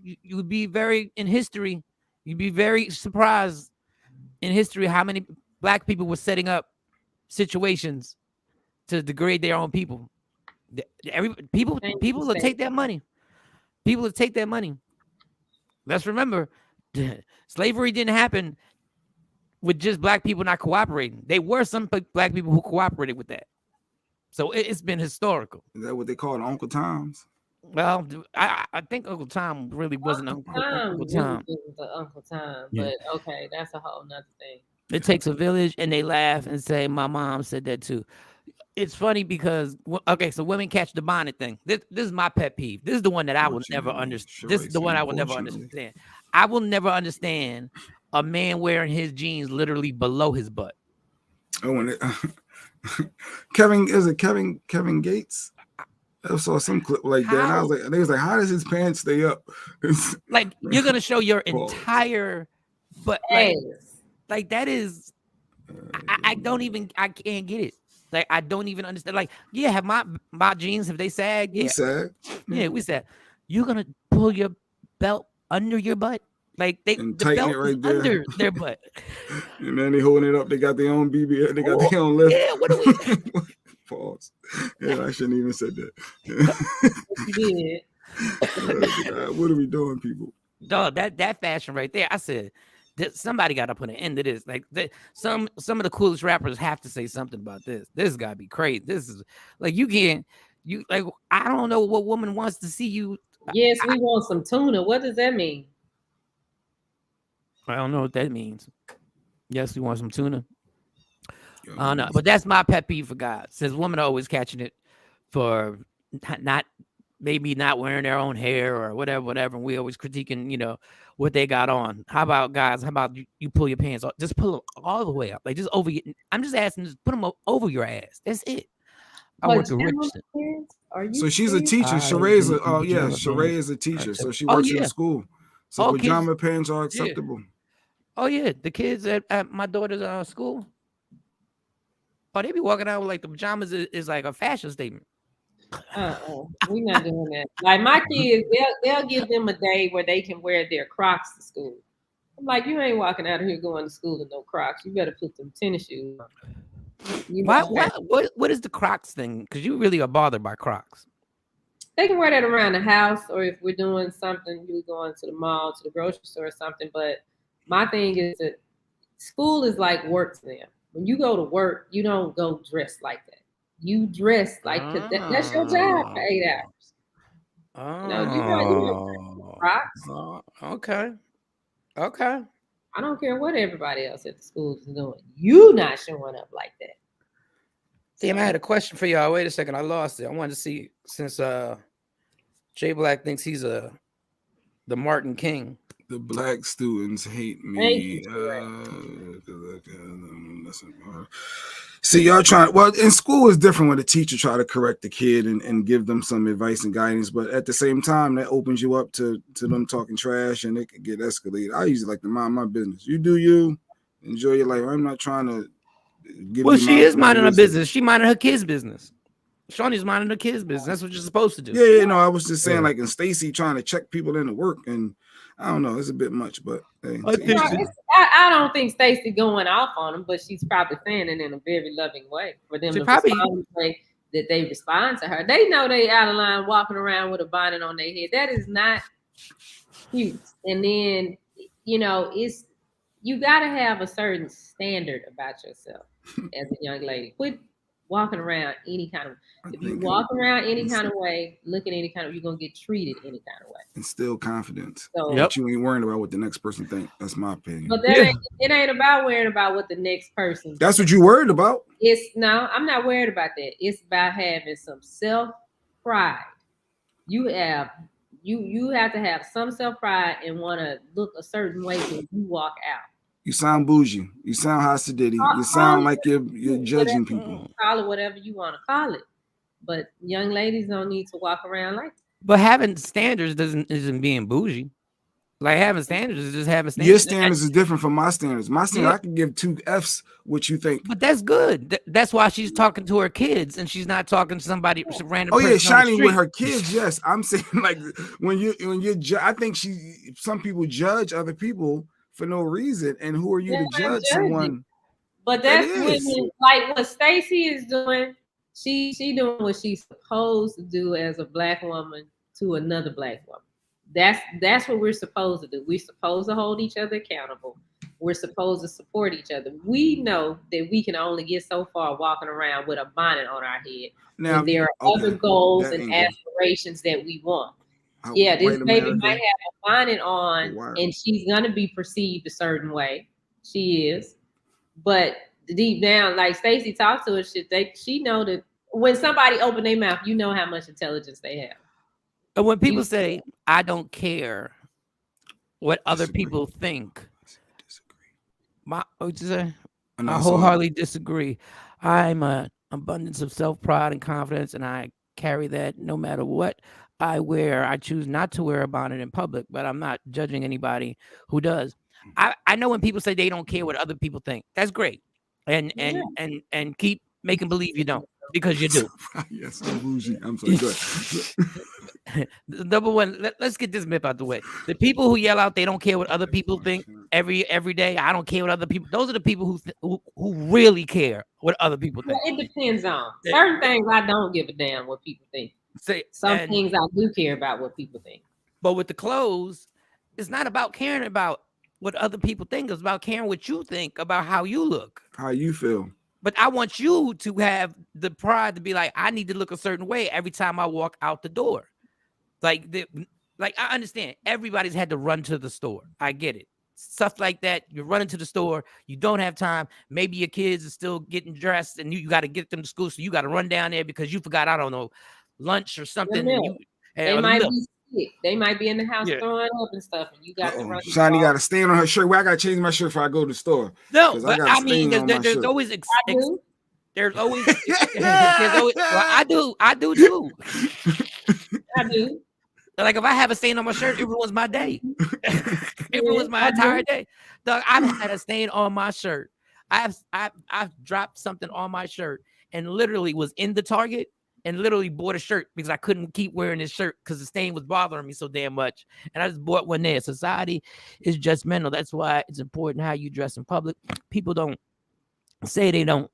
you would be very in history. You'd be very surprised in history how many black people were setting up situations to degrade their own people. People will take that money. People will take that money. Let's remember, slavery didn't happen with just black people not cooperating. There were some black people who cooperated with that. So it's been historical. Is that what they call it, Uncle Tom's? Well, I think Uncle Tom really wasn't Uncle Tom. Really was the Uncle Tom, Yeah. but okay, that's a whole nother thing. It takes a village, and they laugh and say, "My mom said that too." It's funny because so women catch the bonnet thing. This is my pet peeve. This is the one that I will never understand. This is the one I will never understand. I will never understand a man wearing his jeans literally below his butt. Oh, and Kevin Gates? I saw some clip like that, and I was like, they was like, how does his pants stay up? Like, you're gonna show your entire butt, like that is. I can't get it. Like, I don't even understand. Like, yeah, have my jeans, have they sagged? Yeah, we said you're gonna pull your belt under your butt. Like, the belt is under their butt. And then they holding it up. They got their own BB. They got their own lift. Yeah, what do we? Pause. Yeah, I shouldn't even said that. Yeah. What are we doing, people? Dog, that fashion right there. I said, somebody got to put an end to this. Like, some of the coolest rappers have to say something about this. This got to be crazy. This is like, I don't know what woman wants to see you. Yes, we want some tuna. What does that mean? I don't know what that means. Yes, we want some tuna. I don't know, but that's my pet peeve for God. Says women are always catching it for not wearing their own hair or whatever. And we always critiquing, what they got on. How about guys? How about you pull your pants off? Just pull them all the way up, like just over. I'm just asking, just put them over your ass. That's it. I work at Richardson. So she's a teacher. Sheree is a teacher. So she works in the school. So pajama pants are acceptable. Yeah. Oh yeah, the kids at my daughter's school. Oh, they be walking out with like the pajamas is like a fashion statement. We're not doing that. Like, my kids, they'll give them a day where they can wear their Crocs to school. I'm like, you ain't walking out of here going to school in no Crocs. You better put them tennis shoes on. What is the Crocs thing? Because you really are bothered by Crocs. They can wear that around the house, or if we're doing something, we're going to the mall, to the grocery store or something. But my thing is that school is like work to them. When you go to work, you don't go dressed like that. You dress like, that's your job for 8 hours. You Crocs. Okay. I don't care what everybody else at the school is doing. You not showing up like that. Damn, I had a question for y'all. Wait a second, I lost it. I wanted to see, since Jay Black thinks he's the Martin King. The black students hate me. See, y'all trying. Well, in school is different when the teacher try to correct the kid and give them some advice and guidance. But at the same time, that opens you up to them talking trash, and it could get escalated. I usually like to mind my business. You do you, enjoy your life. I'm not trying to give. Well, she is minding her business. She minding her kid's business. Shawnee's minding her kid's business. That's what you're supposed to do. Yeah, no, I was just saying, like, in Stacy trying to check people into work, and I don't know, it's a bit much, but hey, I don't think Stacy going off on them, but she's probably saying it in a very loving way for them to respond the way that they respond to her. They know they out of line walking around with a bonnet on their head. That is not cute. And then, it's, you got to have a certain standard about yourself as a young lady. Quit walking around any kind of, if you walk around any kind of way, looking any kind of, you're gonna get treated any kind of way. Instill confidence. So, but you ain't worrying about what the next person think. That's my opinion. But it ain't about worrying about what the next person. That's what you worried about. I'm not worried about that. It's about having some self-pride. You have to have some self-pride and want to look a certain way when you walk out. You sound bougie. You sound Hasidity. You sound like you're judging people. Call it whatever you want to call it. But young ladies don't need to walk around like that. But having standards isn't being bougie. Like, having standards is just having standards. Your standards is different from my standards. My standards, I can give 2 Fs what you think. But that's good. That's why she's talking to her kids and she's not talking to somebody, some random person. Oh yeah, shining with her kids. Yes, I'm saying, like, when you I think some people judge other people for no reason, and who are you to judge someone? But that's women, like what Stacey is doing. She doing what she's supposed to do as a black woman to another black woman. That's what we're supposed to do. We're supposed to hold each other accountable. we're supposed to support each other. We know that we can only get so far walking around with a bonnet on our head. Now, when there are other goals and aspirations that we want. Yeah, this baby might have a bonnet on and she's going to be perceived a certain way. She is. But deep down, like Stacey talked to us, she know that when somebody open their mouth, you know how much intelligence they have. And when people say, I don't care what other people think, I wholeheartedly disagree. I'm an abundance of self-pride and confidence, and I carry that no matter what I wear. I choose not to wear a bonnet in public, but I'm not judging anybody who does. I know when people say they don't care what other people think. That's great. And keep making believe you don't, because you do. Yes, I'm sorry. Go ahead. Number one, let's get this myth out the way. The people who yell out they don't care what other people think every day, I don't care what other people, those are the people who really care what other people think. Well, it depends on certain things. I don't give a damn what people think. Some things I do care about what people think. But with the clothes, it's not about caring about what other people think. It's about caring what you think about how you look, how you feel. But I want you to have the pride to be like, I need to look a certain way every time I walk out the door. Like I understand everybody's had to run to the store. I get it. Stuff like that. You're running to the store. You don't have time. Maybe your kids are still getting dressed and you got to get them to school. So you got to run down there because you forgot, I don't know, lunch or something. They might be sick. They might be in the house throwing up and stuff. And you got to run. Shawnee got to stand on her shirt. Well, I got to change my shirt before I go to the store. No, but I mean, there's always there's always well, I do too. I do. Like if I have a stain on my shirt, it ruins my day. It ruins my entire day. Doug, I've had a stain on my shirt. I've dropped something on my shirt and literally was in the Target and literally bought a shirt because I couldn't keep wearing this shirt because the stain was bothering me so damn much. And I just bought one there. Society is judgmental. That's why it's important how you dress in public. People don't say they don't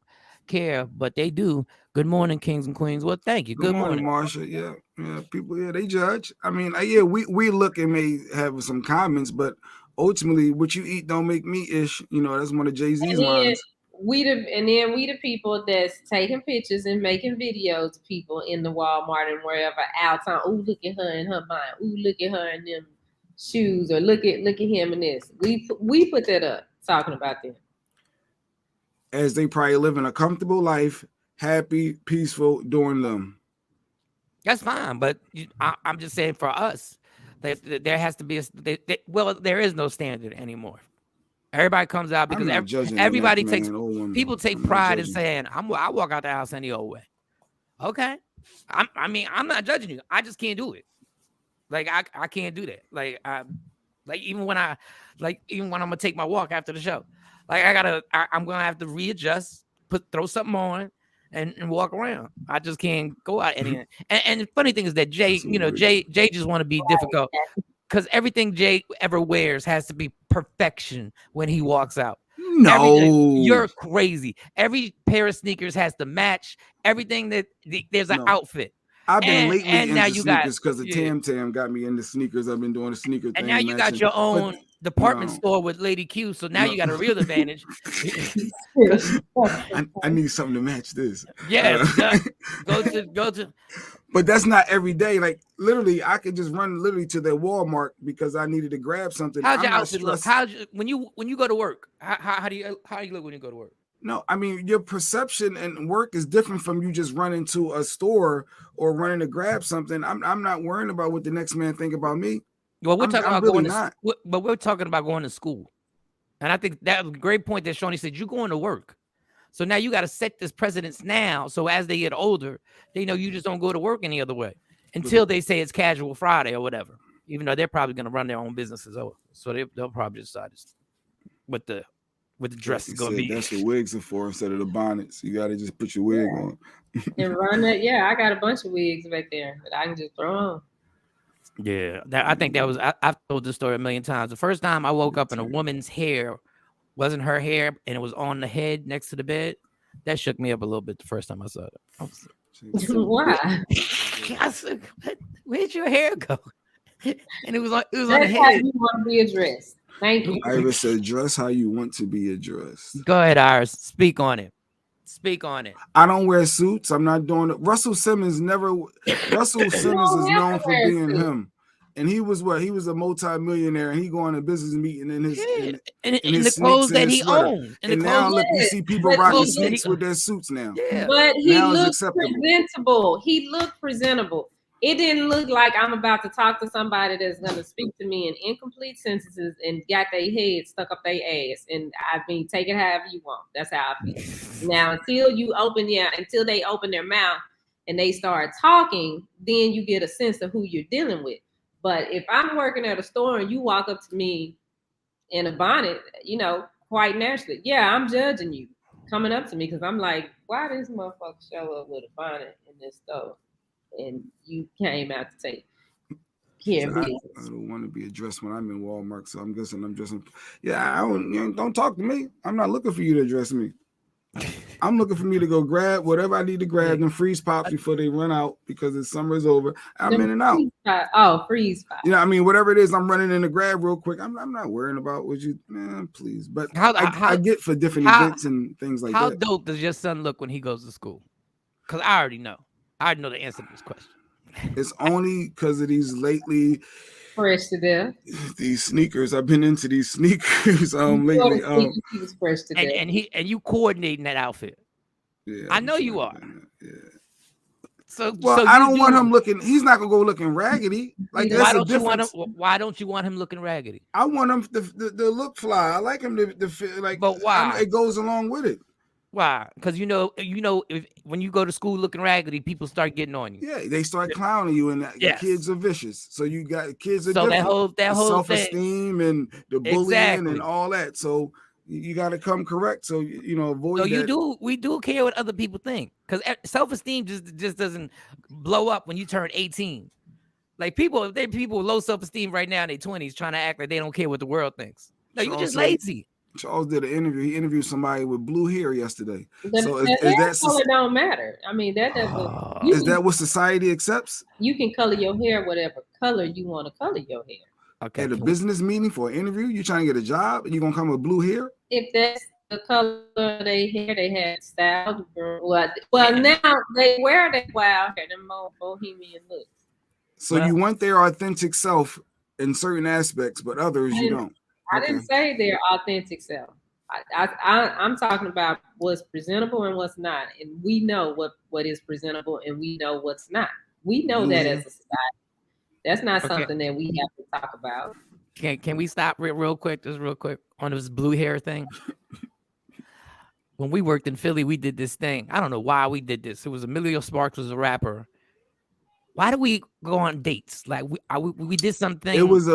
care, but they do. Good morning, kings and queens. Well, thank you. Good morning, Marsha. Yeah, people, they judge. I mean, we look and may have some comments, but ultimately, what you eat don't make me ish. You know, that's one of Jay-Z's lines. We the people that's taking pictures and making videos of people in the Walmart and wherever out on. Oh, look at her and her mind. Oh, look at her and them shoes, or look at him and this. We put that up talking about them. As they probably living a comfortable life, happy, peaceful, doing them. That's fine, but I'm just saying for us, there has to be there is no standard anymore. Everybody comes out because everybody people take pride in saying, I walk out the house any old way. Okay. I mean, I'm not judging you. I just can't do it. Like I can't do that. Like even when I'm gonna take my walk after the show. Like I'm gonna have to readjust, throw something on, and walk around. I just can't go out and the funny thing is that Jay just want to be difficult because everything Jay ever wears has to be perfection when he walks out. No, you're crazy. Every pair of sneakers has to match everything there's an outfit. I've been lately into sneakers because the Tam Tam got me into sneakers. I've been doing the sneaker thing. And now you got your own department store with Lady Q, so now you got a real advantage. I need something to match this. Yeah, go to. But that's not every day. Like literally, I could just run to the Walmart because I needed to grab something. How's your outfit look? When you go to work? How do you look when you go to work? No, I mean your perception and work is different from you just running to a store or running to grab something. I'm not worrying about what the next man think about me. Well, we're talking about going to, but we're talking about going to school, and I think that was a great point that Shawnee said. You're going to work, so now you got to set this precedence now. So as they get older, they know you just don't go to work any other way until they say it's casual Friday or whatever. Even though they're probably going to run their own businesses, so they'll probably decide what the dress is going to be. That's what wigs are for instead of the bonnets. You got to just put your wig on and run it. Yeah, I got a bunch of wigs back there that I can just throw on. Yeah, I think that was. I've told this story a million times. The first time I woke up and a woman's hair wasn't her hair and it was on the head next to the bed, that shook me up a little bit the first time I saw it. Why? I said, "Where'd your hair go?" And it was on the head. That's how you want to be addressed. Thank you. Iris said, dress how you want to be addressed. Go ahead, Iris. Speak on it. Speak on it. I don't wear suits. I'm not doing it. Russell Simmons is known for being him. And he was what? He was a multi-millionaire, and he go on a business meeting in his in the clothes that he owns. And now look, you see people rocking sneaks with their suits now. Yeah. But he looked presentable. He looked presentable. It didn't look like I'm about to talk to somebody that's going to speak to me in incomplete sentences and got their head stuck up their ass. And I mean, take it however you want. That's how I feel. Now, until they open their mouth and they start talking, then you get a sense of who you're dealing with. But if I'm working at a store and you walk up to me in a bonnet, quite naturally, yeah, I'm judging you coming up to me because I'm like, why this motherfucker show up with a bonnet in this store? And you came out to take care of business. I don't want to be addressed when I'm in Walmart, so I'm guessing I'm dressing. Yeah, don't talk to me. I'm not looking for you to address me. I'm looking for me to go grab whatever I need to grab them freeze pops before they run out because the summer is over. I'm in and out. Freeze pop. I mean, whatever it is, I'm running in to grab real quick. I'm not worrying about what you, man, please. But I get for different events and things like that. How dope does your son look when he goes to school? Because I already know. I know the answer to this question. It's only because of these lately fresh to death. These sneakers. I've been into these sneakers lately. He was fresh to death. And you coordinating that outfit. Yeah, I know you are. Yeah. So I don't want him looking. He's not gonna go looking raggedy. Like why don't you want him? Why don't you want him looking raggedy? I want him to look fly. I like him to feel like. But why? It goes along with it. Why? Because when you go to school looking raggedy, people start getting on you. Yeah, they start clowning you, and yes. Kids are vicious. So you got kids are so different. that whole self-esteem and the bullying and all that. So you got to come correct. So avoid. So we do care what other people think, because self-esteem just doesn't blow up when you turn 18. Like people with low self-esteem right now in their 20s trying to act like they don't care what the world thinks. No, you're just lazy. Charles did an interview. He interviewed somebody with blue hair yesterday. So that color don't matter. I mean, that doesn't. Is that what society accepts? You can color your hair whatever color you want to color your hair. Okay. At a business meeting for an interview, you trying to get a job, and you gonna come with blue hair? If that's the color of their hair, they had styled. Well, now they wear that wild hair, them more bohemian looks. So you want their authentic self in certain aspects, but others you don't. I didn't say their authentic self. I'm talking about what's presentable and what's not, and we know what is presentable and we know what's not. We know that as a society. That's not something that we have to talk about. Can we stop real quick on this blue hair thing? When we worked in Philly, we did this thing. I don't know why we did this. It was Emilio Sparks was a rapper. Why do we go on dates? Like we did something. It was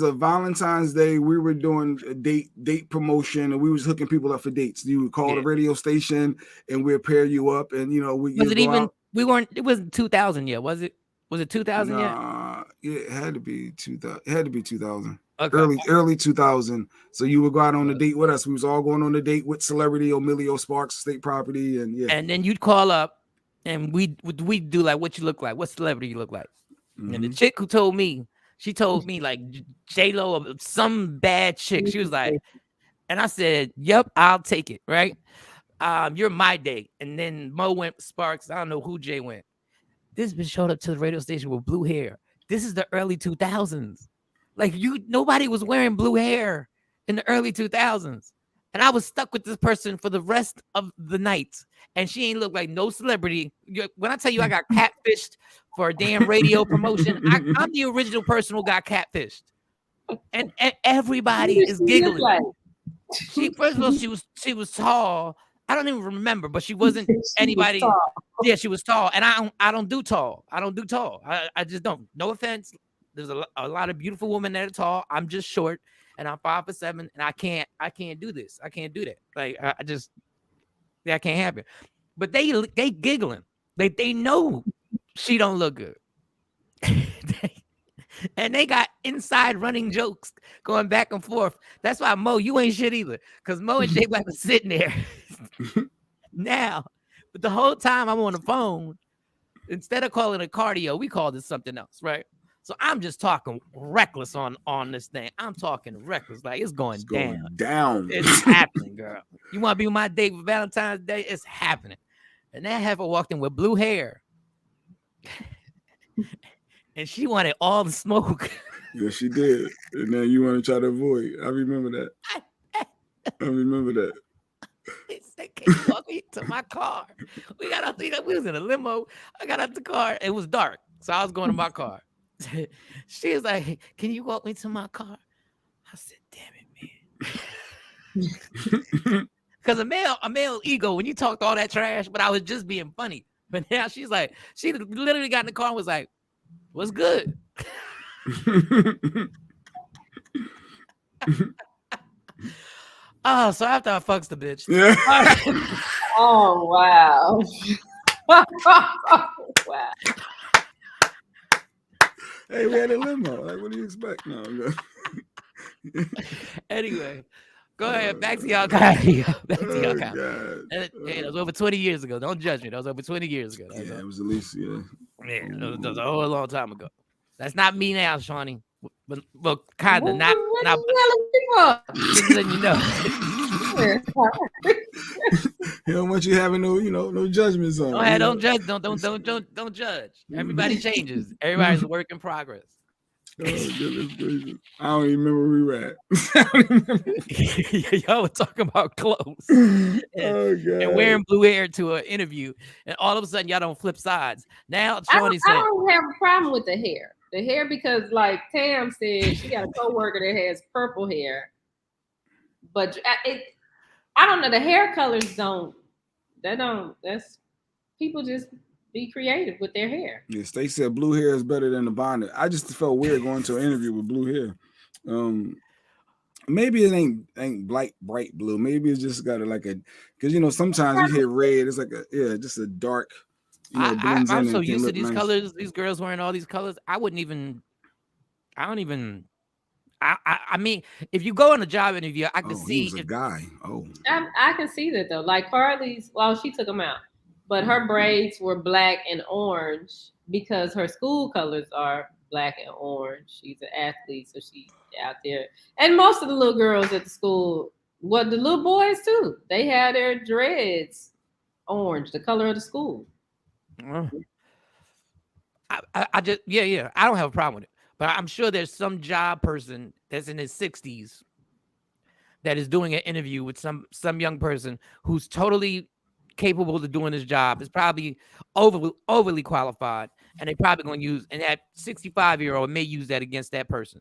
a Valentine's Day. We were doing a date promotion, and we was hooking people up for dates. You would call the radio station, and we'd pair you up, and we weren't. It wasn't 2000 yet, was it? Was it 2000 yet? It had to be 2000. It had to be 2000. Okay. Early 2000. So you would go out on a date with us. We was all going on a date with celebrity Emilio Sparks, State Property, and yeah. And then you'd call up. And we do like what you look like, what celebrity you look like. Mm-hmm. And the chick who told me like J-Lo or some bad chick. She was like, and I said, yep, I'll take it, right? You're my date. And then Mo went Sparks. I don't know who Jay went. This bitch showed up to the radio station with blue hair. This is the early 2000s. Like nobody was wearing blue hair in the early 2000s. And I was stuck with this person for the rest of the night. And she ain't look like no celebrity. When I tell you I got catfished for a damn radio promotion, I'm the original person who got catfished. And everybody is giggling. First of all, she was tall. I don't even remember, but she wasn't anybody. Yeah, she was tall. And I don't do tall. I just don't. No offense. There's a lot of beautiful women that are tall. I'm just short. And I'm 5'7", and I can't do this. I can't do that. Like that can't happen. But they giggling. They know she don't look good. And they got inside running jokes going back and forth. That's why Mo, you ain't shit either. Because Mo and Jay Black was sitting there. Now, but the whole time I'm on the phone, instead of calling it cardio, we called it something else, right? So I'm just talking reckless on this thing. I'm talking reckless, like it's going down. It's happening, girl. You want to be on my date for Valentine's Day? It's happening. And that heifer walked in with blue hair, and she wanted all the smoke. Yeah, she did. And then you want to try to avoid. I remember that. He said, "Can you walk me to my car?" We got out. We was in a limo. I got out the car. It was dark, so I was going to my car. She was like, "Can you walk me to my car?" I said, "Damn it, man." Because a male ego, when you talked all that trash, but I was just being funny. But now she's like, she literally got in the car and was like, "What's good?" Oh, so after I fucks the bitch. Yeah. Oh, wow. Wow. Hey, we had a limo. Like, what do you expect? No. Anyway, go ahead. Back to y'all. Back to y'all. God. Hey, that was over 20 years ago. Don't judge me. That was over 20 years ago. Yeah, it was at least, yeah. Man, that was a whole long time ago. That's not me now, Shawnee. Well, kind of. Not. Just letting you know. He don't want you having no judgment zone. Don't judge. Don't judge. Everybody changes. Everybody's a work in progress. Oh, goodness gracious. I don't even remember where we were at. Y'all were talking about clothes and wearing blue hair to an interview, and all of a sudden y'all don't flip sides. Now Shawnee said, I don't have a problem with the hair. The hair, because like Tam said, she got a coworker that has purple hair, but I don't know. The hair colors that's people just be creative with their hair. Yes, they said blue hair is better than the bonnet. I just felt weird going to an interview with blue hair. Maybe it ain't bright blue. Maybe it's just got because sometimes you hear red. It's like just a dark. I'm so used to these colors. These girls wearing all these colors. I mean, if you go on a job interview, I can see a guy. I can see that though. Like Carly's, she took them out, but her braids were black and orange because her school colors are black and orange. She's an athlete, so she's out there. And most of the little girls at the school, the little boys too, they had their dreads orange, the color of the school. I just I don't have a problem with it, but I'm sure there's some job person that's in his 60s that is doing an interview with some young person who's totally capable of doing his job. Is probably overly qualified, and they probably going to use, and that 65-year-old may use that against that person,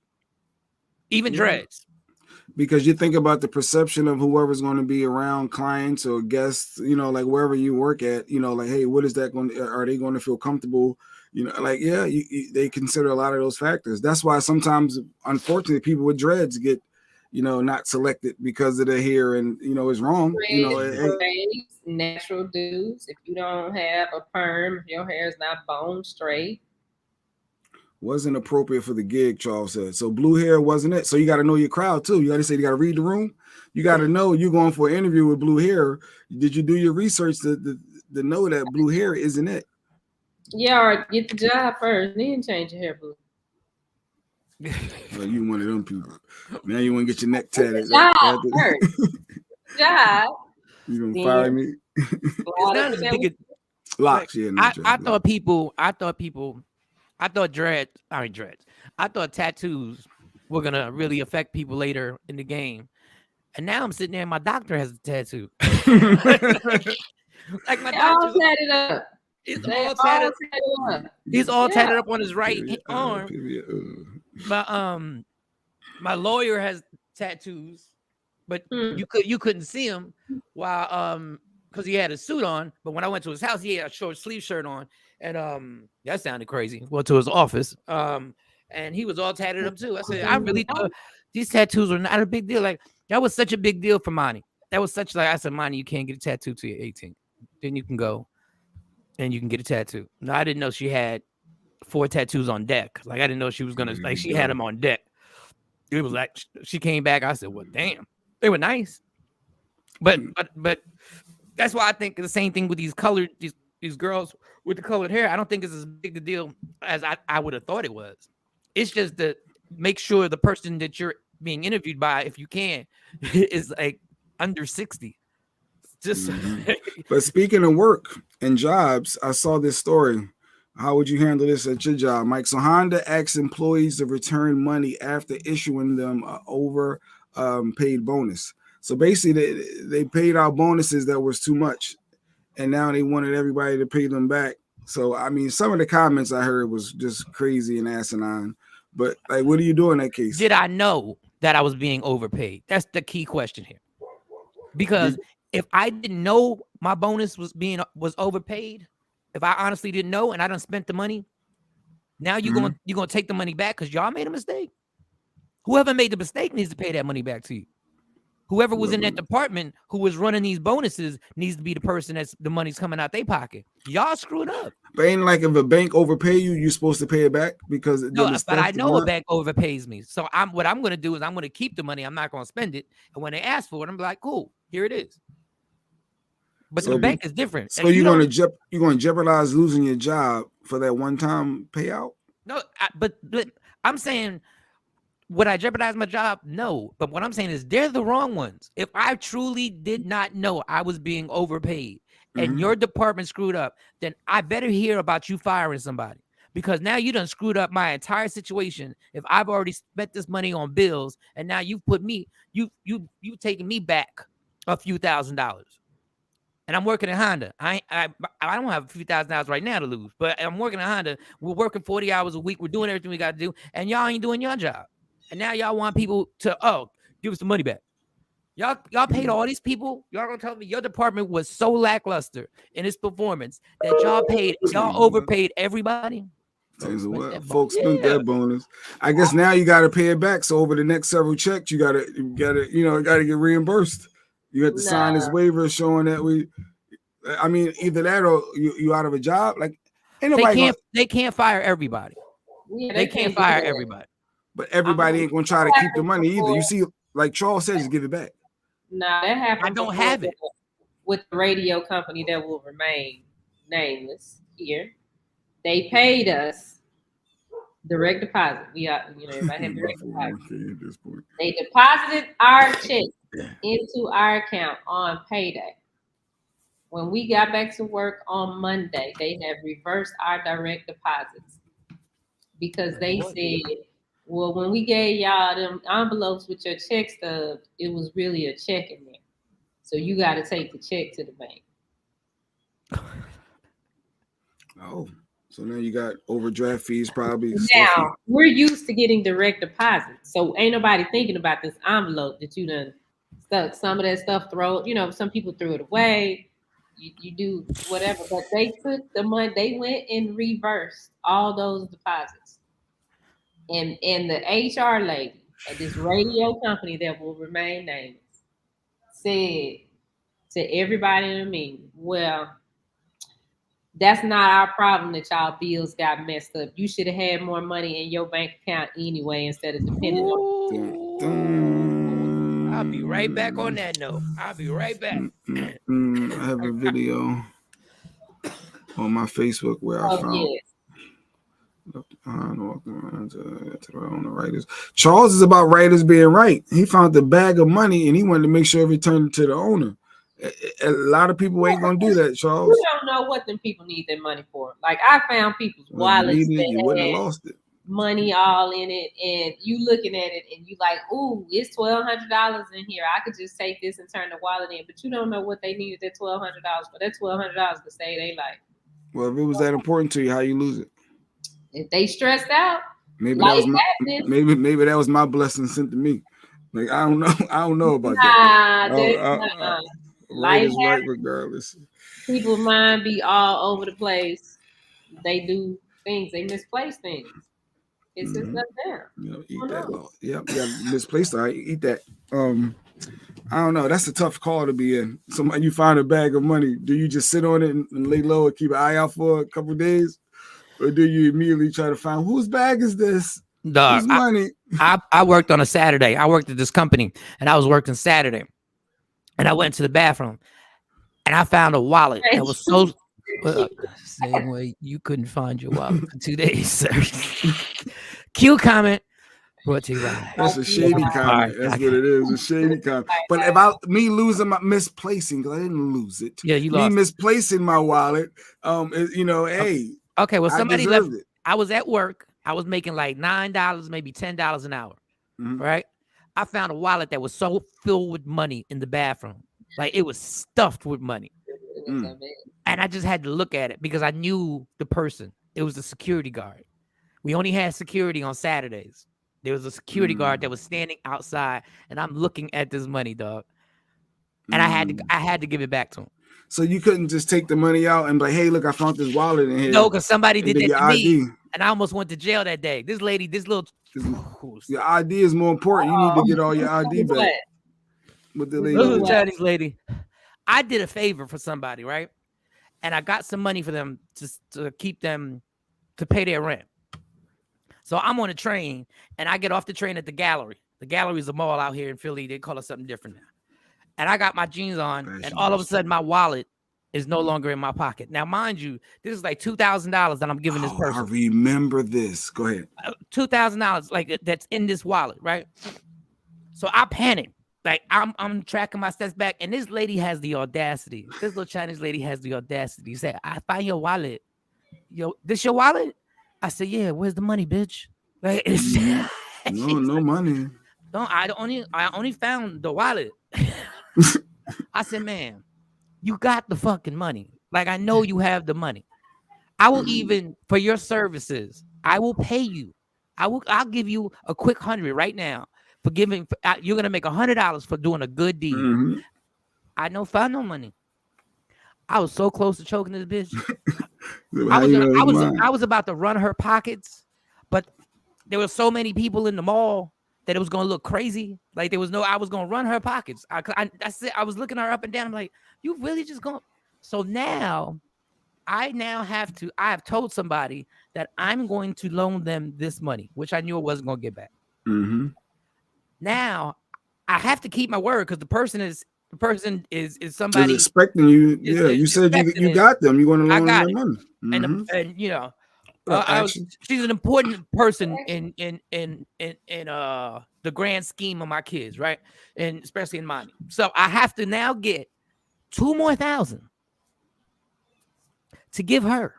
even dreads. Because you think about the perception of whoever's going to be around clients or guests, like wherever you work at, like, hey, what is that going to, are they going to feel comfortable? They consider a lot of those factors. That's why sometimes, unfortunately, people with dreads get, not selected because of their hair and, it's wrong. Natural dudes. If you don't have a perm, your hair is not bone straight. Wasn't appropriate for the gig, Charles said. So blue hair wasn't it. So you got to know your crowd too. You got to say, you got to read the room. You got to know you're going for an interview with blue hair. Did you do your research to know that blue hair isn't it? Yeah, or get the job first, then change your hair blue. Well, you one of them people. Now you want to get your neck tatted. Job first. Job. You gonna fire me? It's not as big a locks. Yeah, I thought tattoos were gonna really affect people later in the game, and now I'm sitting there and my doctor has a tattoo. Like my doctor's all tatted up. He's all tatted up on his right arm. My lawyer has tattoos, but you couldn't see him while because he had a suit on. But when I went to his house, he had a short sleeve shirt on, and that sounded crazy. Went to his office, and he was all tatted up too. I said, I really thought these tattoos were not a big deal. Like that was such a big deal for Monty. That was such I said, Monty, you can't get a tattoo till you're 18. Then you can go and you can get a tattoo. No, I didn't know she had 4 tattoos on deck. Like I didn't know she was gonna she had them on deck. It was like she came back. I said, well, damn, they were nice. But that's why I think the same thing with these colored these girls with the colored hair. I don't think it's as big a deal as I would have thought it was. It's just to make sure the person that you're being interviewed by, if you can, is like under 60. Just But speaking of work and jobs, I saw this story. How would you handle this at your job, Mike? So Honda asks employees to return money after issuing them over paid bonus. So basically, they paid out bonuses that was too much, and now they wanted everybody to pay them back. So I mean, some of the comments I heard was just crazy and asinine. But like, what do you do in that case? Did I know that I was being overpaid? That's the key question here. Because if I didn't know my bonus was overpaid, if I honestly didn't know and I done spent the money, now you're gonna take the money back because y'all made a mistake. Whoever made the mistake needs to pay that money back to you. Whoever was in that department who was running these bonuses needs to be the person that's the money's coming out their pocket. Y'all screwed up. But ain't like if a bank overpay you, you're supposed to pay it back because but I know a bank overpays me. So what I'm gonna do is I'm gonna keep the money. I'm not gonna spend it. And when they ask for it, I'm like, cool, here it is. But the bank is different. So you're gonna jeopardize losing your job for that one-time payout? No, but I'm saying, would I jeopardize my job? No. But what I'm saying is they're the wrong ones. If I truly did not know I was being overpaid and your department screwed up, then I better hear about you firing somebody. Because now you done screwed up my entire situation. If I've already spent this money on bills and now you've put me, you taking me back a few $1,000s. And I'm working at Honda. I don't have a few $1,000s right now to lose, but I'm working at Honda. We're working 40 hours a week. We're doing everything we got to do, and y'all ain't doing your job. And now y'all want people to give us the money back. Y'all paid all these people. Y'all gonna tell me your department was so lackluster in its performance that y'all overpaid everybody? Folks spent that bonus. I guess now you got to pay it back. So over the next several checks, you gotta get reimbursed. You have to sign this waiver showing that either that or you out of a job. Like, ain't nobody they can't fire everybody. Yeah, they can't fire everybody. But everybody ain't gonna try to keep the money either. You see, like Charles said, just give it back. Nah, that happened. I don't have it with the radio company that will remain nameless here. They paid us direct deposit. Everybody had direct deposit. At this point. They deposited our check into our account on payday. When we got back to work on Monday, they have reversed our direct deposits because they said, well, when we gave y'all them envelopes with your check stub, it was really a check in there. So you got to take the check to the bank. Oh, so now you got overdraft fees probably. Now, we're used to getting direct deposits. So ain't nobody thinking about this envelope that you done stuck some of that stuff some people threw it away. You do whatever, but they took the money, they went and reversed all those deposits. And the HR lady at this radio company that will remain nameless said to everybody in the meeting, well, that's not our problem that y'all bills got messed up. You should have had more money in your bank account anyway instead of depending on. I'll be right back on that note. I'll be right back. I have a video on my Facebook where I found. On the writers. Charles is about writers being right. He found the bag of money and he wanted to make sure it returned to the owner. A lot of people ain't gonna do that, Charles. You don't know what them people need their money for. Like I found people's wallets you wouldn't have lost it. Money all in it, and you looking at it and you like, ooh, it's $1,200 in here. I could just take this and turn the wallet in, but you don't know what they needed that $1,200 for. That $1,200 to save their life. Well, if it was that important to you, how you lose it? If they stressed out, maybe that was my blessing sent to me. Like I don't know about that. Life right regardless. People's mind be all over the place. They do things. They misplace things. It's just up there. Eat that. Yep. Misplaced. I eat that. I don't know. That's a tough call to be in. Somebody you find a bag of money. Do you just sit on it and lay low and keep an eye out for a couple of days? Or do you immediately try to find whose bag is this? Dog, whose money? I worked on a Saturday. I worked at this company and I was working Saturday. And I went to the bathroom and I found a wallet that was so same way you couldn't find your wallet for 2 days, sir. Q comment. Brought to you by. That's a shady comment. That's what it is. A shady comment. But if me losing my misplacing, because I didn't lose it. Yeah, you me lost. misplacing my wallet. Hey. Okay, well, somebody left. It. I was at work. I was making like $9, maybe $10 an hour. Mm-hmm. Right? I found a wallet that was so filled with money in the bathroom. Like it was stuffed with money. And I just had to look at it because I knew the person. It was the security guard. We only had security on Saturdays. There was a security guard that was standing outside, and I'm looking at this money, dog. And I had to give it back to him. So you couldn't just take the money out and be like, hey, look, I found this wallet in here. No, because somebody did that to ID. me, and I almost went to jail that day. This lady, your ID is more important. You need to get all your ID back. With the lady. This Chinese lady. I did a favor for somebody, right? And I got some money for them to keep them to pay their rent. So I'm on a train, and I get off the train at the Gallery. The Gallery is a mall out here in Philly. They call it something different now. And I got my jeans on, and all of a sudden, my wallet is no longer in my pocket. Now, mind you, this is like $2,000 that I'm giving this person. I remember this. Go ahead. $2,000, like that's in this wallet, right? So I panicked. Like I'm tracking my steps back, and this lady has the audacity. This little Chinese lady has the audacity. She said, "I find your wallet. Yo, this your wallet?" I said, "Yeah. Where's the money, bitch?" Like, no money. I only found the wallet. I said, "Man, you got the fucking money. Like, I know you have the money. I will even for your services. I will pay you. I'll give you a quick 100 right now." For giving, you're gonna make $100 for doing a good deed. Mm-hmm. I don't find no money. I was so close to choking this bitch. I was about to run her pockets, but there were so many people in the mall that it was gonna look crazy. Like I was gonna run her pockets. I was looking her up and down. I'm like, you really just going? So now, I have told somebody that I'm going to loan them this money, which I knew I wasn't gonna get back. Mm-hmm. Now I have to keep my word because the person is somebody expecting you. You said you got them. You want to loan them money, and you know, she's an important person in the grand scheme of my kids, right? And especially in mine. So I have to now get $2,000 more to give her.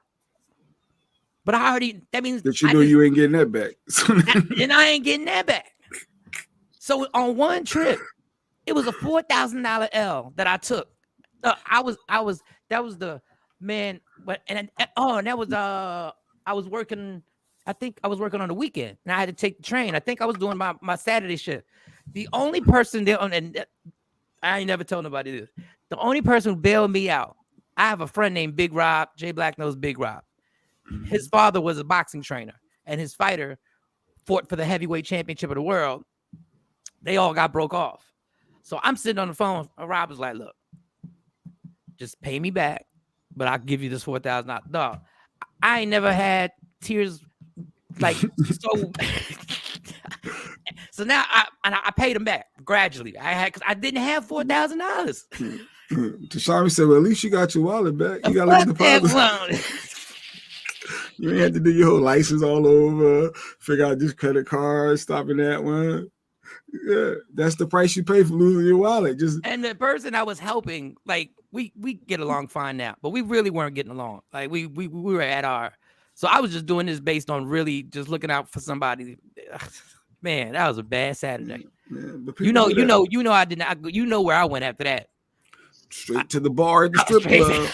But that means that you ain't getting that back. And I ain't getting that back. So on one trip, it was a $4,000 L that I took. That was the man. I was working. I think I was working on the weekend, and I had to take the train. I think I was doing my Saturday shift. The only person there, and I ain't never told nobody this. The only person who bailed me out. I have a friend named Big Rob. Jay Black knows Big Rob. His father was a boxing trainer, and his fighter fought for the heavyweight championship of the world. They all got broke off. So I'm sitting on the phone. And Rob was like, look, just pay me back, but I'll give you this $4,000. Dog, I ain't never had tears like so. So now I paid him back gradually. Because I didn't have $4,000. Tashami said, well, at least you got your wallet back. You got to deposit. You ain't had to do your whole license all over, figure out this credit card, stopping that one. Yeah, that's the price you pay for losing your wallet. And the person I was helping, like we get along fine now, but we really weren't getting along. Like we were at our. So I was just doing this based on really just looking out for somebody. Man, that was a bad Saturday. Yeah, you know, I did not. You know where I went after that? Straight to the bar at the strip club.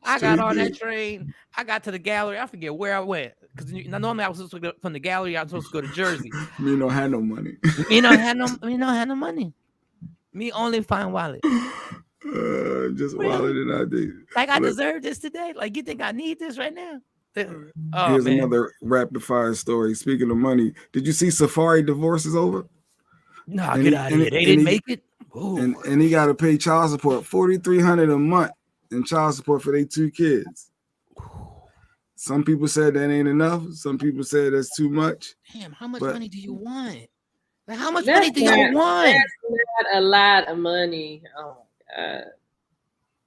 I got on that train. I got to the Gallery. I forget where I went because normally I was supposed to go from the Gallery. I was supposed to go to Jersey. Me don't have no money. Me don't have no money. Me only find wallet. Just wallet and ID. Like I deserve this today. Like you think I need this right now? Here's another rapid fire story. Speaking of money, did you see Safari divorce is over? No, get out of here. They didn't make it. And he got to pay child support $4,300 a month in child support for their 2 kids. Some people said that ain't enough. Some people said that's too much. Damn, how much money do you want? Like, how much money do you want? That's not a lot of money. Oh my God,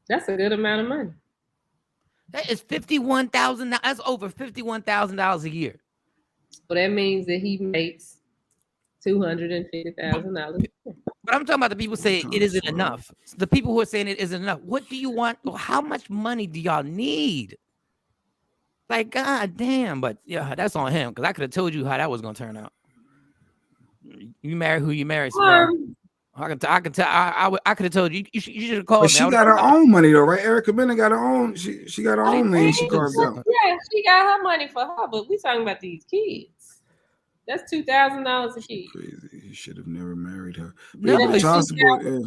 that's a good amount of money. That is $51,000. That's over $51,000 a year. So that means that he makes $250,000. But I'm talking about the people saying it isn't enough. The people who are saying it isn't enough. What do you want? How much money do y'all need? Like, God damn. But yeah, that's on him because I could have told you how that was gonna turn out. You marry who you marry. I could tell. I could have told you. You should have called me. But she got her own money though, right? Erica Bennett got her own. She got her own lane. She carved out. Yeah, she got her money for her, but we talking about these kids. That's $2,000 a kid. Crazy. He should have never married her. No, child support. Yeah.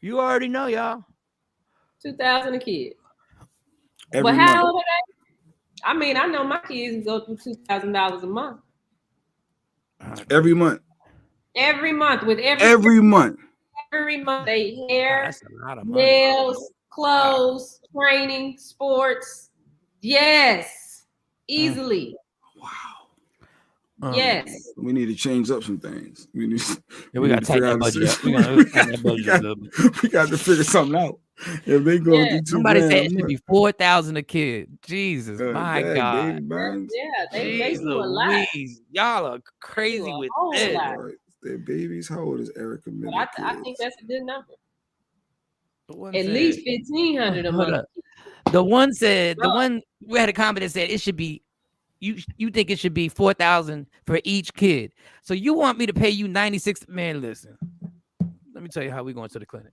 You already know, y'all. $2,000 a kid. Every But how month. old are they? I mean, I know my kids go through $2,000 a month. Every month. Every month with every month. Every month, they hair, That's a lot of money. nails, clothes, training, sports. Yes, easily. Yes. We need to change up some things. We need. We got to tighten that budget up. We got to figure something out. If they go through somebody said it should be $4,000 a kid. Jesus, my God. Yeah, they do a lot. Louise, y'all are crazy with this. Right. Their babies. How old is Erica Bennett? But I think that's a good number. At least $1,500 a month. The one said, the one we had a comment that said it should be. You think it should be $4,000 for each kid? So you want me to pay you 96? Man, listen. Let me tell you how we going to the clinic.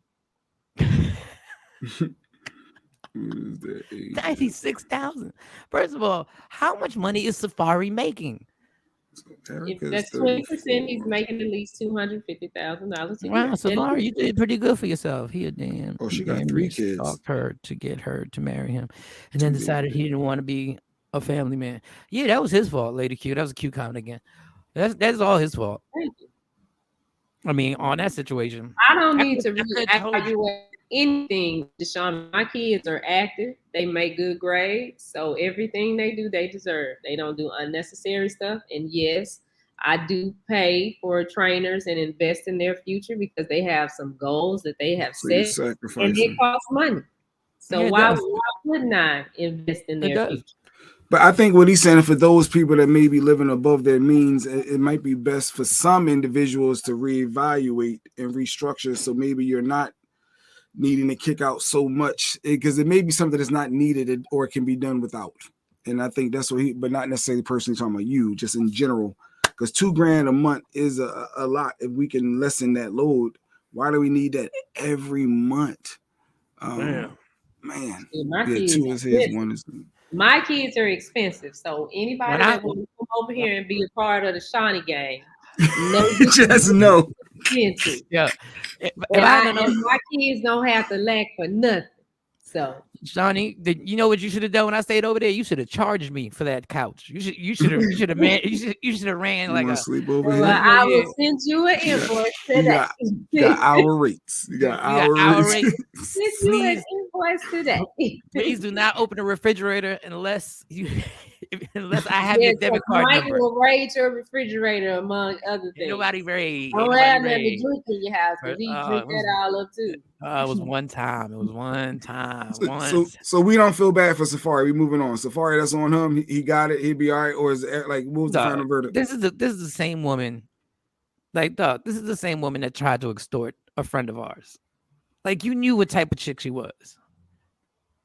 96,000. First of all, how much money is Safari making? If that's 20%, he's making at least $250,000 a year. Wow, Safari, you did pretty good for yourself. He a damn. Oh, she got 3 kids. Stalked her to get her to marry him, and then decided he didn't want to be a family man. Yeah, that was his fault, Lady Q. That was a Q comment again. That's all his fault. I mean, on that situation, I don't need to really evaluate anything, Deshaun. My kids are active. They make good grades. So everything they do, they deserve. They don't do unnecessary stuff. And yes, I do pay for trainers and invest in their future because they have some goals that they have set. And it costs money. So why wouldn't I invest in their future? But I think what he's saying, for those people that may be living above their means, it might be best for some individuals to reevaluate and restructure. So maybe you're not needing to kick out so much, because it may be something that's not needed or it can be done without. And I think that's what but not necessarily personally talking about you, just in general, because $2,000 a month is a lot. If we can lessen that load, why do we need that every month? Man, my kids 2 is his, 1 is. My kids are expensive, so anybody that will come over here and be a part of the Shawnee gang, just know. Yeah. My kids don't have to lack for nothing. So, Shawnee, you know what you should have done when I stayed over there? You should have charged me for that couch. You should have ran like a sleepover. Well, I will send you an invoice today. You got hour rates. You got hour rates. Send you an invoice today. Please do not open the refrigerator unless I have your debit card Mike number. will raid your refrigerator, among other things. Ain't nobody raid. Don't have nothing to drink in your house because he drink that all up too. It was one time. So we don't feel bad for Safari. We moving on. Safari, that's on him. He got it. He'd be all right. Or is it like, what was the final verdict? This is the same woman. Like, this is the same woman that tried to extort a friend of ours. Like, you knew what type of chick she was.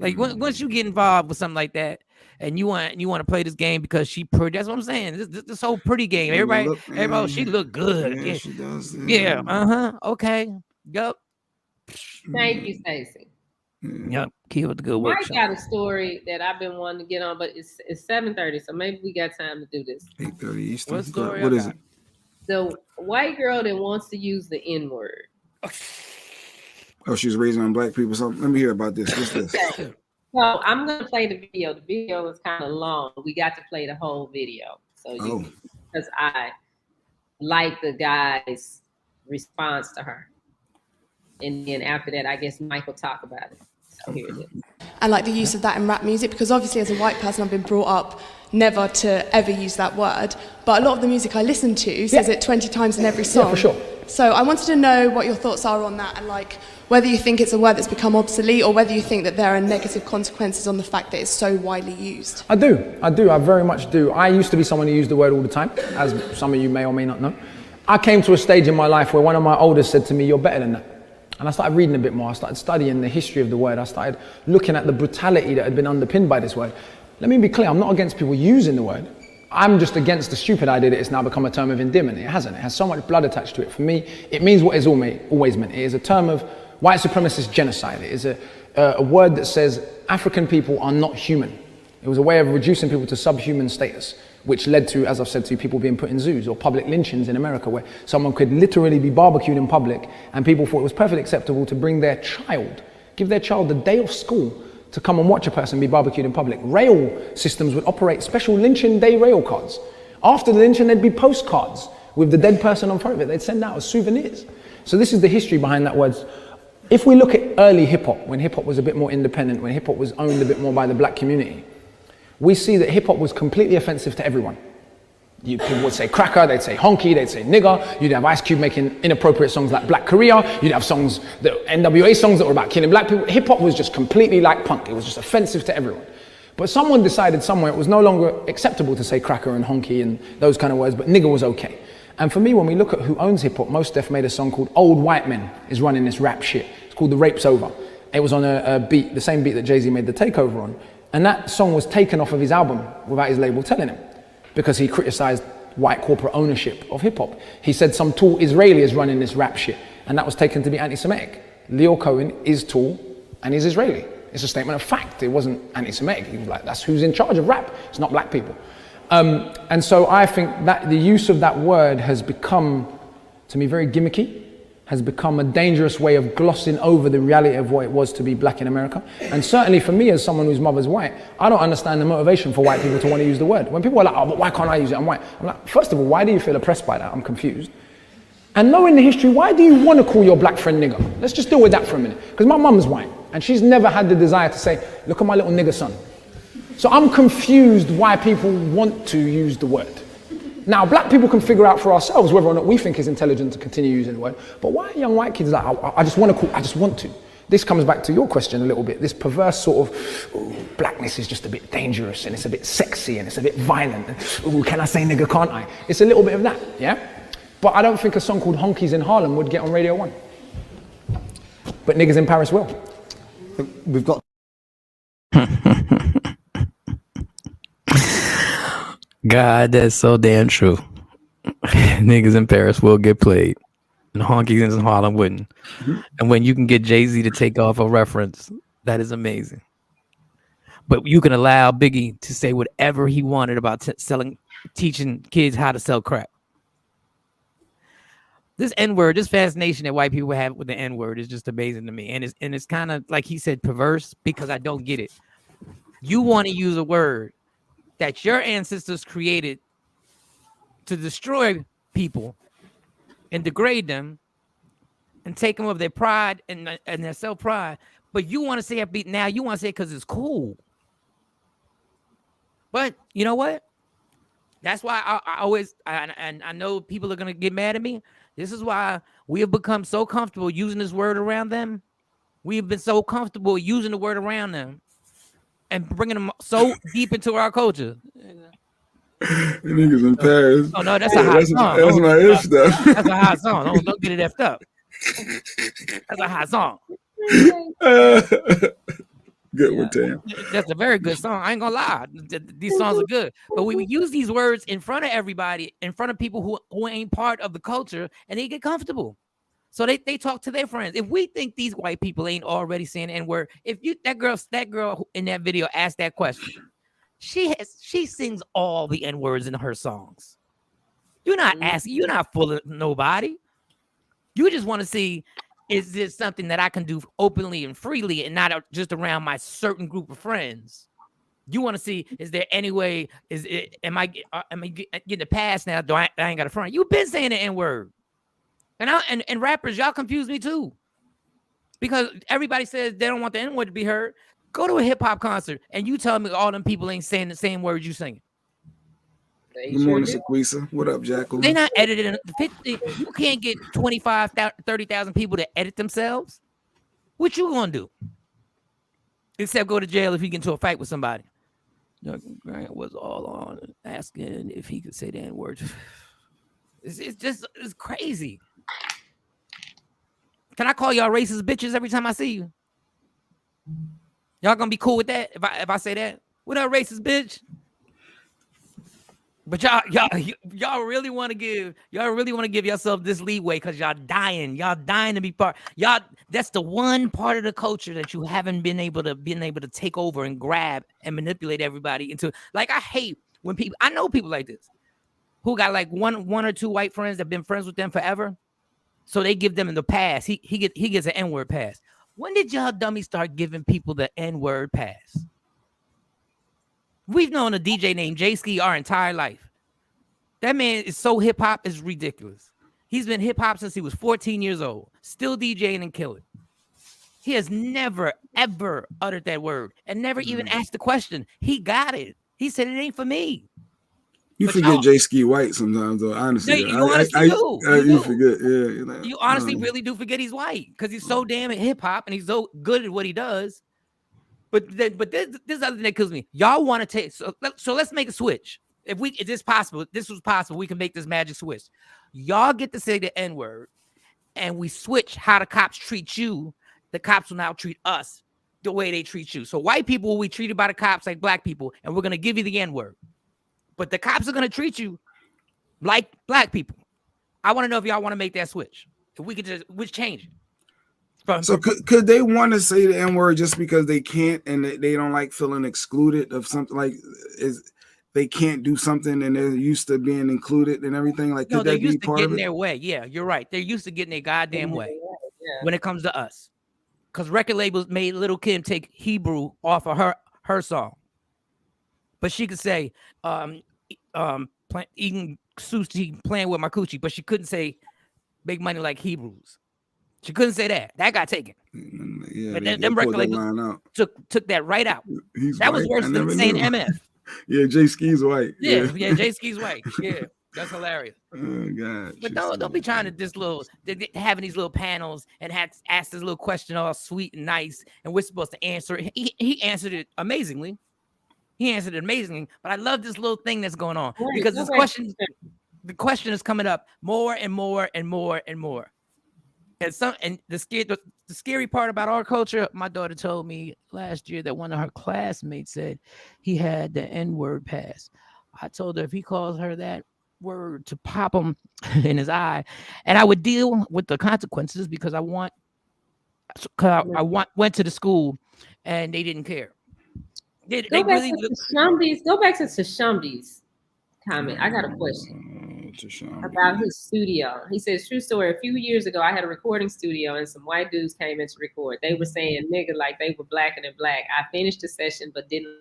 Like, once you get involved with something like that, and you want to play this game because she pretty. That's what I'm saying. This whole pretty game. Everybody, she look good. Yeah, she does. Yeah. Okay. Yup. Thank you, Stacey. Yep. Keep up the good work. Mike got a story that I've been wanting to get on, but it's 7:30, so maybe we got time to do this. 8:30 Eastern. What story? What is it? The white girl that wants to use the N-word. Oh, she's raising on black people. So let me hear about this. What's this? Okay. So I'm gonna play the video. The video is kind of long. We got to play the whole video. So because I like the guy's response to her. And then after that, I guess Mike will talk about it. So here it is. And like the use of that in rap music, because obviously as a white person, I've been brought up never to ever use that word. But a lot of the music I listen to says it 20 times in every song. Yeah, for sure. So I wanted to know what your thoughts are on that, and like whether you think it's a word that's become obsolete, or whether you think that there are negative consequences on the fact that it's so widely used. I do, I very much do. I used to be someone who used the word all the time, as some of you may or may not know. I came to a stage in my life where one of my elders said to me, "You're better than that." And I started reading a bit more. I started studying the history of the word. I started looking at the brutality that had been underpinned by this word. Let me be clear, I'm not against people using the word. I'm just against the stupid idea that it's now become a term of endearment. It hasn't. It has so much blood attached to it. For me, it means what it's always meant. It is a term of white supremacist genocide. It is a word that says African people are not human. It was a way of reducing people to subhuman status, which led to, as I've said to you, people being put in zoos or public lynchings in America, where someone could literally be barbecued in public and people thought it was perfectly acceptable to bring their child, give their child the day off school to come and watch a person be barbecued in public. Rail systems would operate special lynching day rail cards. After the lynching, there'd be postcards with the dead person on front of it. They'd send out as souvenirs. So this is the history behind that word. If we look at early hip hop, when hip hop was a bit more independent, when hip hop was owned a bit more by the black community, we see that hip hop was completely offensive to everyone. People would say cracker, they'd say honky, they'd say nigger. You'd have Ice Cube making inappropriate songs like Black Korea. You'd have songs, NWA songs that were about killing black people. Hip hop was just completely like punk. It was just offensive to everyone. But someone decided somewhere it was no longer acceptable to say cracker and honky and those kind of words, but nigger was okay. And for me, when we look at who owns hip hop, Mos Def made a song called Old White Men is running this rap shit. It's called The Rape's Over. It was on a beat, the same beat that Jay-Z made the Takeover on. And that song was taken off of his album without his label telling him, because he criticized white corporate ownership of hip hop. He said some tall Israeli is running this rap shit, and that was taken to be anti-Semitic. Leo Cohen is tall and he's Israeli. It's a statement of fact. It wasn't anti-Semitic. He was like, that's who's in charge of rap. It's not black people. And so I think that the use of that word has become, to me, very gimmicky, has become a dangerous way of glossing over the reality of what it was to be black in America. And certainly for me, as someone whose mother's white, I don't understand the motivation for white people to want to use the word. When people are like, oh, but why can't I use it? I'm white. I'm like, first of all, why do you feel oppressed by that? I'm confused. And knowing the history, why do you want to call your black friend nigger? Let's just deal with that for a minute. Because my mum's white, and she's never had the desire to say, look at my little nigger son. So I'm confused why people want to use the word. Now, black people can figure out for ourselves whether or not we think it's intelligent to continue using the word. But why are young white kids like, I just want to call, I just want to. This comes back to your question a little bit. This perverse sort of, ooh, blackness is just a bit dangerous and it's a bit sexy and it's a bit violent. Ooh, can I say nigger, can't I? It's a little bit of that, yeah? But I don't think a song called Honkies in Harlem would get on Radio 1. But Niggas in Paris will. We've got... God, that's so damn true. Niggas in Paris will get played, and honkies in Harlem wouldn't. Mm-hmm. And when you can get Jay-Z to take off a reference, that is amazing. But you can allow Biggie to say whatever he wanted about teaching kids how to sell crack. This N-word, this fascination that white people have with the N-word is just amazing to me. And it's kind of, like he said, perverse, because I don't get it. You want to use a word that your ancestors created to destroy people and degrade them and take them of their pride and their self-pride. But you want to say it now, you want to say it because it's cool. But you know what? That's why I always, and I know people are going to get mad at me. This is why we have become so comfortable using this word around them. We have been so comfortable using the word around them and bringing them so deep into our culture. Niggas in Paris. Oh no, that's a hot song. That's my if stuff. That's a hot song. Don't get it effed up. That's a hot song. Good one, Tam. That's a very good song. I ain't gonna lie. These songs are good. But we use these words in front of everybody, in front of people who ain't part of the culture, and they get comfortable. So they talk to their friends. If we think these white people ain't already saying N-word, if that girl in that video asked that question, she sings all the N-words in her songs. You're not asking, you're not fooling nobody. You just want to see, is this something that I can do openly and freely and not just around my certain group of friends? You want to see, is there any way, am I getting a pass now? I ain't got a friend. You've been saying the N-word. And rappers, y'all confuse me too. Because everybody says they don't want the N-word to be heard. Go to a hip-hop concert and you tell me all them people ain't saying the same words you singing. Good morning, Shaquisa. What up, Jacqueline? They're not editing. You can't get 30,000 people to edit themselves. What you gonna do? Except go to jail if you get into a fight with somebody. Grant was all on asking if he could say the N-word. It's crazy. Can I call y'all racist bitches every time I see you? Y'all gonna be cool with that if I say that? What up, racist bitch? But y'all really want to give yourself this leeway because y'all dying to be part. That's the one part of the culture that you haven't been able to take over and grab and manipulate everybody into. Like, I hate when I know people like this who got like one or two white friends that have been friends with them forever, so they give them in the pass. He gets an N-word pass. When did y'all dummies start giving people the N-word pass? We've known a DJ named J-Ski our entire life. That man is so hip-hop, it's ridiculous. He's been hip-hop since he was 14 years old, still DJing and killing. He has never, ever uttered that word and never even asked the question. He got it. He said, it ain't for me. You forget J-Ski white sometimes, though, honestly. No, you honestly do. You forget, yeah. You honestly really do forget he's white because he's so damn hip-hop and he's so good at what he does. But this other thing that kills me. Y'all want to take so let's make a switch. If this was possible, we can make this magic switch. Y'all get to say the N-word, and we switch how the cops treat you. The cops will now treat us the way they treat you. So white people will be treated by the cops like black people, and we're gonna give you the N-word. But the cops are gonna treat you like black people. I want to know if y'all want to make that switch. If we could just change it. So could they want to say the N-word just because they can't and they don't like feeling excluded of something, like they can't do something and they're used to being included and everything? Like, could that be part of it? They're used to getting their way. Yeah, you're right. They're used to getting their goddamn way when it comes to us. Because record labels made Lil' Kim take Hebrew off of her song. But she could say, eating sushi, playing with my coochie, but she couldn't say make money like Hebrews. She couldn't say that. That got taken. Yeah, and them record labels took that right out. That was worse than saying MF. Yeah, J-Ski's white. Yeah, J-Ski's white. Yeah, that's hilarious. Oh God! But don't be trying to having these little panels and ask this little question all sweet and nice, and we're supposed to answer it. He answered it amazingly. But I love this little thing that's going on because the question is coming up more and more and more and more. And the scary part about our culture, my daughter told me last year that one of her classmates said he had the N-word pass. I told her if he calls her that word to pop him in his eye, and I would deal with the consequences because I went to the school and they didn't care. Go back to Tashambi's comment. I got a question about his studio. He says, true story. A few years ago, I had a recording studio and some white dudes came in to record. They were saying nigga like they were blacker than black. I finished the session, but didn't.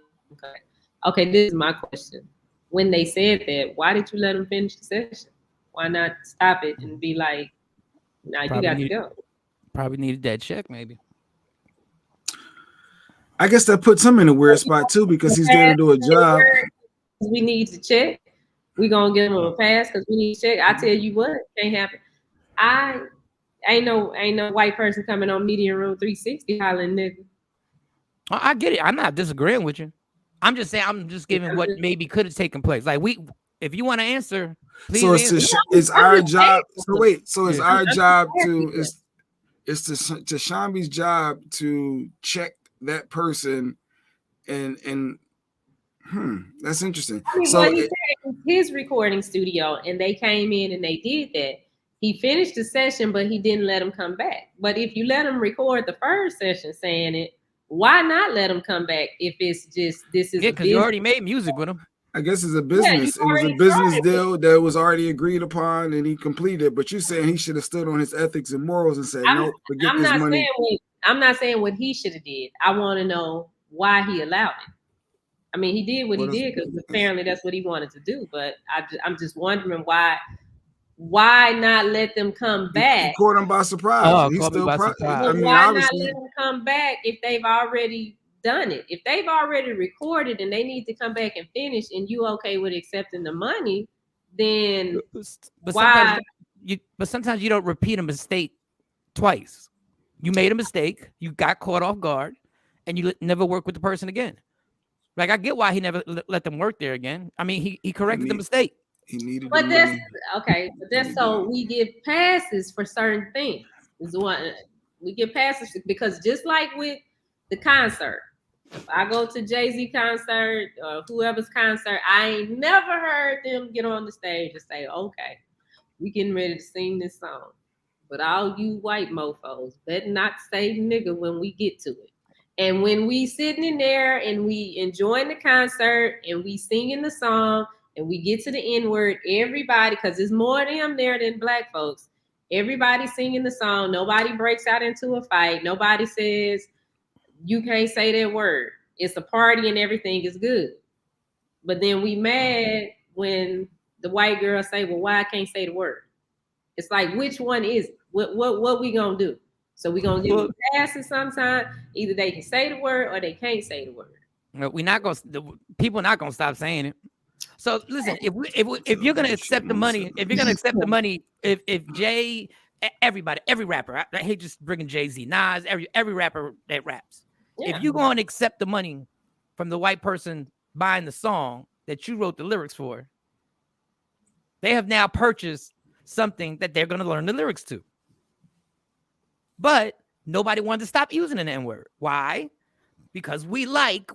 Okay, this is my question. When they said that, why did you let them finish the session? Why not stop it and be like, nah, you got to go? Probably needed that check, maybe. I guess that puts him in a weird spot too because he's there to do a job. We need to check. We gonna give him a pass because we need to check. I tell you what, can't happen. I ain't no white person coming on Media Room 360 hollering nigga. I get it. I'm not disagreeing with you. I'm just saying. I'm just giving what maybe could have taken place. Like if you want to answer, please. So it's our job. So wait. So it's our job it's to Shambi's job to check that person and that's interesting. I mean, so his recording studio and they came in and they did that. He finished the session, but he didn't let him come back. But if you let him record the first session saying it, why not let him come back if it's just this is because you already made music with him. I guess it's a business. It was a business deal that was already agreed upon and he completed. But you're saying he should have stood on his ethics and morals and said, no, forget this money. I'm not saying what he should have did. I want to know why he allowed it. I mean, he did what he did because apparently that's what he wanted to do. But I'm just wondering why not let them come back? He caught him by surprise. He's still surprise. I mean, why not let them come back if they've already done it. If they've already recorded and they need to come back and finish, and you okay with accepting the money, then but why? Sometimes you don't repeat a mistake twice. You made a mistake, you got caught off guard, and you never work with the person again. Like, I get why he never let them work there again. I mean, he corrected the mistake. He needed but that's okay. But that's so we give passes for certain things. Is what we give passes because just like with the concert, if I go to Jay-Z concert or whoever's concert, I ain't never heard them get on the stage and say, "Okay, we getting ready to sing this song." But all you white mofos better not say nigga when we get to it. And when we sitting in there and we enjoying the concert and we singing the song and we get to the N-word, everybody, because there's more of them there than black folks, everybody singing the song, nobody breaks out into a fight, nobody says, you can't say that word. It's a party and everything is good. But then we mad when the white girls say, well, why I can't say the word? It's like, which one is it? What we gonna do? So we gonna give them passes sometime. Either they can say the word or they can't say the word. We're not gonna. People not gonna stop saying it. So listen, if you're gonna accept the money, if Jay, everybody, every rapper, I hate just bringing Jay-Z, Nas, every rapper that raps. Yeah. If you're going to accept the money from the white person buying the song that you wrote the lyrics for, they have now purchased something that they're going to learn the lyrics to. But nobody wanted to stop using an N-word. Why? Because we like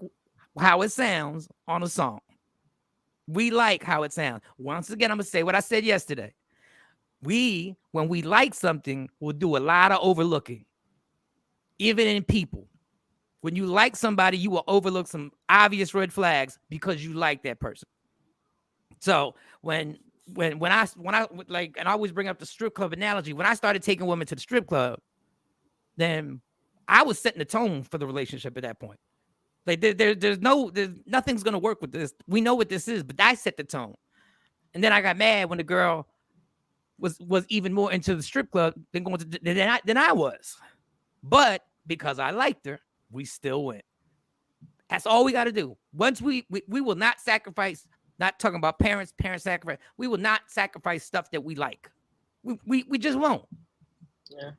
how it sounds on a song. We like how it sounds. Once again, I'm going to say what I said yesterday. When we like something, we'll do a lot of overlooking, even in people. When you like somebody, you will overlook some obvious red flags because you like that person. So when I like, and I always bring up the strip club analogy, when I started taking women to the strip club, then I was setting the tone for the relationship at that point. Like there's nothing's gonna work with this. We know what this is, but I set the tone. And then I got mad when the girl was even more into the strip club than going to than I was. But because I liked her, we still went. That's all we got to do. Once we will not sacrifice. Not talking about parent sacrifice. We will not sacrifice stuff that we like. We just won't. Yeah.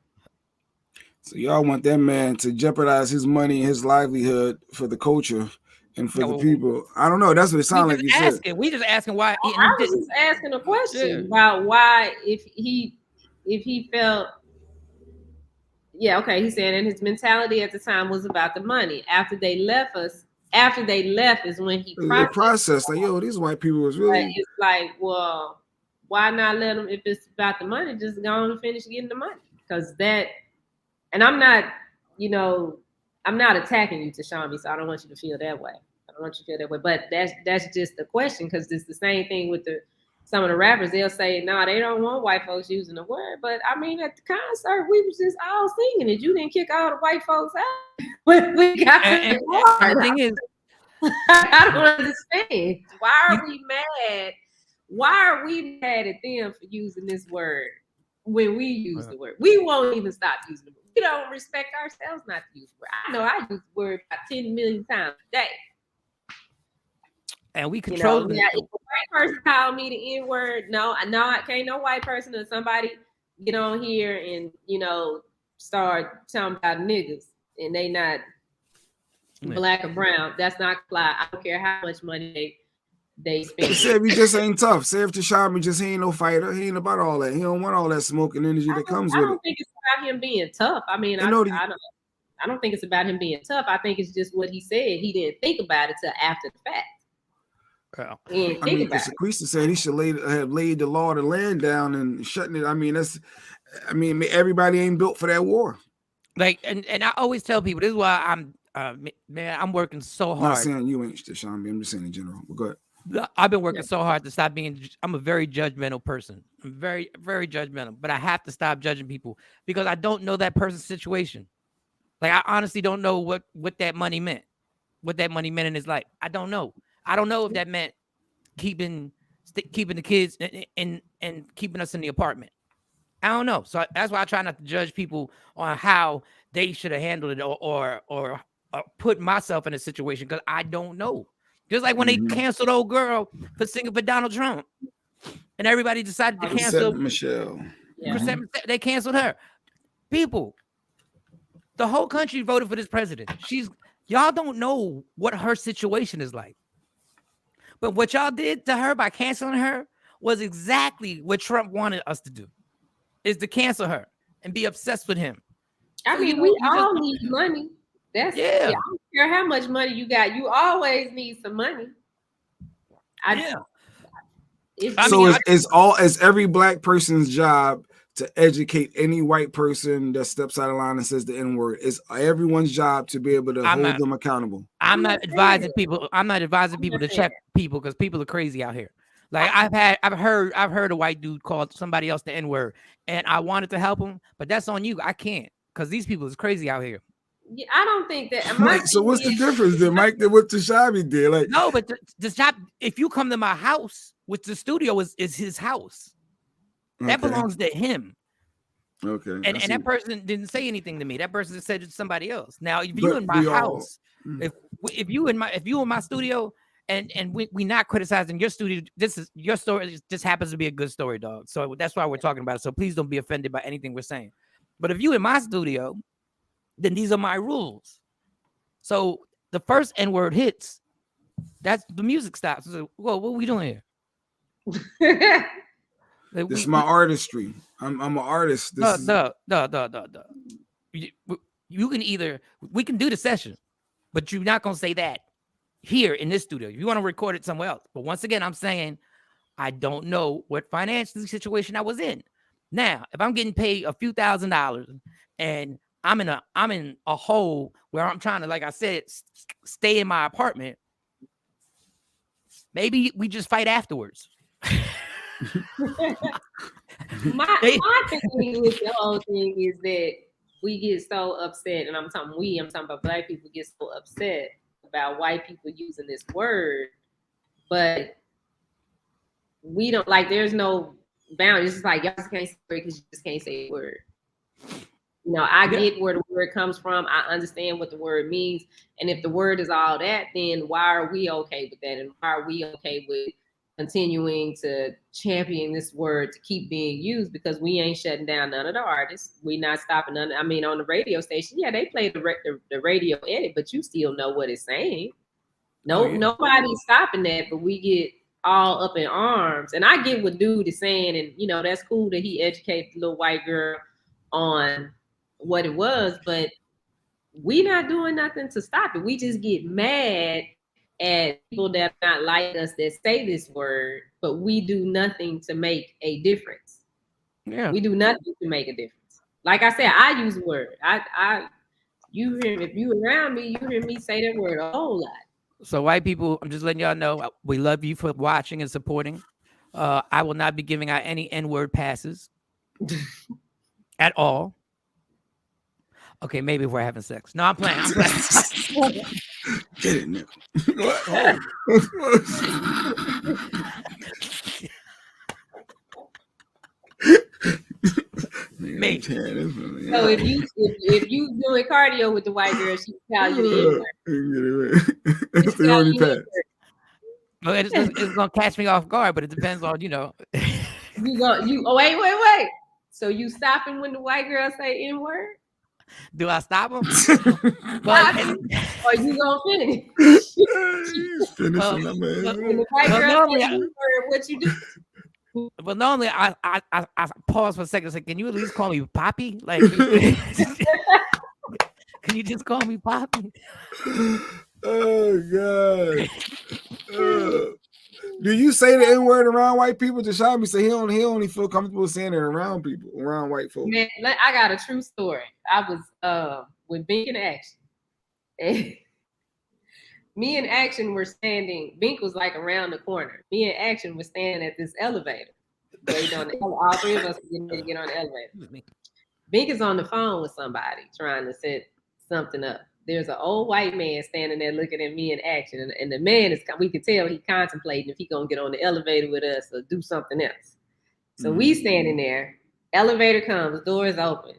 So y'all want that man to jeopardize his money and his livelihood for the culture and for the people. I don't know. That's what it sounds like you said. We just asking why. I was just asking a question about why if he felt. Yeah, okay. He said, and his mentality at the time was about the money. After they left is when he processed. Like, yo, these white people was really. It's like, well, why not let them? If it's about the money, just go on and finish getting the money. Because that, and I'm not, I'm not attacking you, Tashambi, so I don't want you to feel that way. I don't want you to feel that way. But that's just the question, because it's the same thing with some of the rappers. They'll say, no, they don't want white folks using the word. But I mean, at the concert, we was just all singing it. You didn't kick all the white folks out. We got and the thing is, I don't understand. Why are we mad? Why are we mad at them for using this word when we use the word? We won't even stop using the word. We don't respect ourselves not to use the word. I know I use the word about 10 million times a day. And we control it. If a white person call me the N-word, I can't no white person or somebody get on here and start talking about niggas and they not black or brown. That's not fly. I don't care how much money they spend. Say if he just ain't tough. Say if Tashambi just ain't no fighter. He ain't about all that. He don't want all that smoking energy that comes with it. I don't think it's about him being tough. I mean, I don't think it's about him being tough. I think it's just what he said. He didn't think about it till after the fact. I mean, Christ said he should have laid the law of the land down and shutting it. I mean, everybody ain't built for that war. Like, and I always tell people, this is why I'm working so hard. I'm not saying you ain't, Tashambi. I'm just saying in general. But go ahead. I've been working so hard to stop being. I'm a very judgmental person. I'm very, very judgmental. But I have to stop judging people because I don't know that person's situation. Like, I honestly don't know what that money meant. What that money meant in his life. I don't know. I don't know if that meant keeping the kids and keeping us in the apartment. I don't know. So that's why I try not to judge people on how they should have handled it or put myself in a situation because I don't know. Just like when they canceled old girl for singing for Donald Trump, and everybody decided to cancel Michelle. They canceled her. People, the whole country voted for this president. Y'all don't know what her situation is like. But what y'all did to her by canceling her was exactly what Trump wanted us to do, is to cancel her and be obsessed with him. I mean, we all need money. I don't care how much money you got. You always need some money. It's every black person's job to educate any white person that steps out of line and says the N-word. It's everyone's job to be able to hold them accountable. I'm not advising people to check people because people are crazy out here. Like I've heard a white dude call somebody else the N-word, and I wanted to help him, but that's on you. I can't because these people is crazy out here. Yeah, I don't think that. Like, so what's the difference then, Mike? Than what Tashabi did? Like, no, but if you come to my house, which the studio is his house, that belongs to him. Okay. And that person didn't say anything to me. That person said it to somebody else. Now, if you in my house, if you in my studio, and we not criticizing your studio, this is your story. This happens to be a good story, dog. So that's why we're talking about it. So please don't be offended by anything we're saying. But if you in my studio, then these are my rules. So the first N-word hits, that's the music stops. So, whoa, what are we doing here? This is my artistry. I'm an artist. You can we can do the session, but you're not gonna say that here in this studio. You want to record it somewhere else. But once again, I'm saying I don't know what financial situation I was in. Now, if I'm getting paid a few $1,000s and I'm in a hole where I'm trying to, like I said, stay in my apartment, maybe we just fight afterwards. my thing with the whole thing is that we get so upset, and I'm talking about black people get so upset about white people using this word, but we don't, like, there's no boundaries. It's like y'all just can't say it because you just can't say the word. You know, I get where the word comes from. I understand what the word means. And if the word is all that, then why are we okay with that? And why are we okay with continuing to champion this word to keep being used? Because we ain't shutting down none of the artists. We not stopping none. I mean, on the radio station, yeah, they play the radio edit, but you still know what it's saying. Nobody's stopping that, but we get all up in arms. And I get what dude is saying, and you know, that's cool that he educated the little white girl on what it was, but we not doing nothing to stop it. We just get mad at people that are not like us that say this word, but we do nothing to make a difference. Yeah, we do nothing to make a difference. Like I said, I use the word. You hear, if you around me, you hear me say that word a whole lot. So white people, I'm just letting y'all know, we love you for watching and supporting. I will not be giving out any N-word passes at all. Okay, maybe if we're having sex. No, I'm playing. Get it now. Maybe. So if you doing cardio with the white girl, she tell you the N-word. It's the only pass. Well, it's gonna catch me off guard, but it depends on, you know. Wait. So you stopping when the white girl say N-word? Do I stop him? Or you gonna finish? When the white girl says N-word, what you do? Well, normally I pause for a second and say, can you at least call me Poppy? Like, can you just call me Poppy? Oh God. Do you say the N-word around white people? Tashabi say he only feel comfortable saying it around people, around white folks. Man, I got a true story. I was with Bink and Action. And me and Action were standing. Bink was like around the corner. Me and Action were standing at this elevator. All three of us were getting ready to get on the elevator. Bink is on the phone with somebody trying to set something up. There's an old white man standing there looking at me in Action, and the man we could tell he contemplating if he gonna get on the elevator with us or do something else. So we standing there, elevator comes, doors open.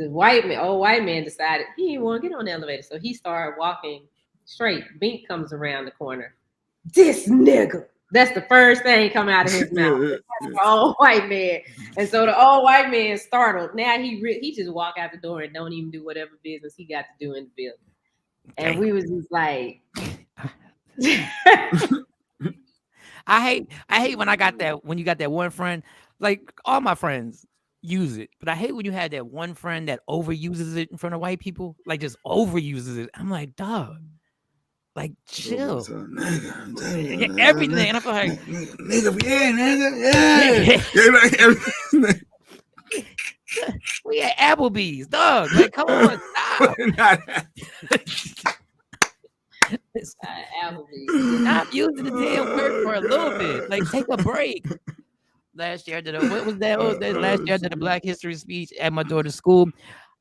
the old white man decided he didn't want to get on the elevator. So he started walking straight. Bink comes around the corner. This nigga. That's the first thing come out of his mouth. That's the old white man. And so the old white man startled. Now he just walk out the door and don't even do whatever business he got to do in the building. And we was just like, I hate when you got that one friend, like all my friends use it, but I hate when you had that one friend that overuses it in front of white people, like just overuses it. I'm like, dog, like chill. Everything. And I'm like, nigga. We at Applebee's, dog. Like, come on, stop. Stop using the damn word for a little bit. Like, take a break. Last year I did last year I did a Black History speech at my daughter's school.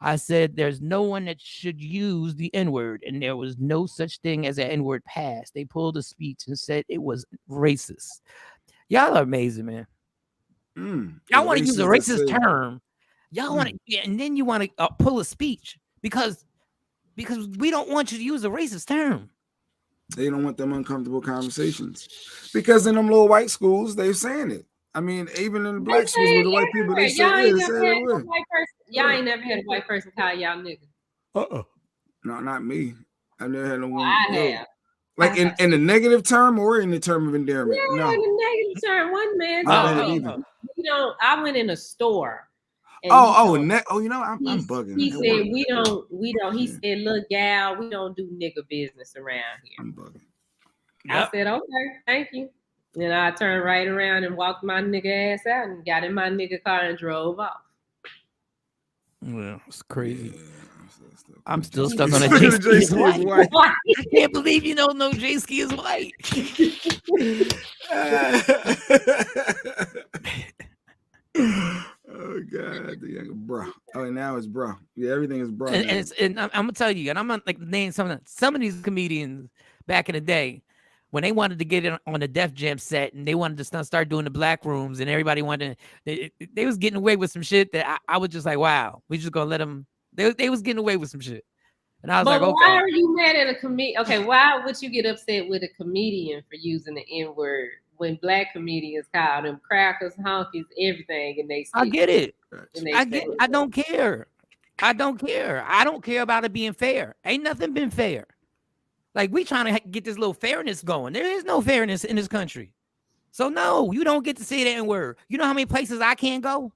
I said there's no one that should use the N-word, and there was no such thing as an N-word passed. They pulled a speech and said it was racist. Y'all are amazing, man. Y'all want to use a racist term. Y'all want to, and then you want to pull a speech because we don't want you to use a racist term. They don't want them uncomfortable conversations because in them little white schools they're saying it. I mean, even in the black schools with the white people, they say it. Y'all ain't never had a white person call y'all nigga. No, not me. I never had no one. I have. Like in the negative term or in the term of endearment? Yeah, no. in the negative term. One man told I went in a store. You know, I'm bugging. He said we don't. He said, look, gal, we don't do nigga business around here. I'm bugging. I said, okay, thank you. Then I turned right around and walked my nigga ass out and got in my nigga car and drove off. Well, it's crazy. I'm still stuck on a J-Ski is white. I can't believe you don't know J-Ski is white. Oh God, the young bro. Oh, and now it's bro. Yeah, everything is bro. And I'm gonna tell you, and I'm gonna name some of these comedians back in the day when they wanted to get it on the Def Jam set and they wanted to start doing the black rooms and everybody wanted to, they was getting away with some shit that I was just like, wow, we just gonna let them. They was getting away with some shit, and I was like, okay. Why are you mad at a comedian? Okay, why would you get upset with a comedian for using the N-word when black comedians call them crackers, honkies, everything, and they? I get it. I don't care. I don't care. I don't care about it being fair. Ain't nothing been fair. Like, we trying to get this little fairness going. There is no fairness in this country. So no, you don't get to say the N-word. You know how many places I can't go?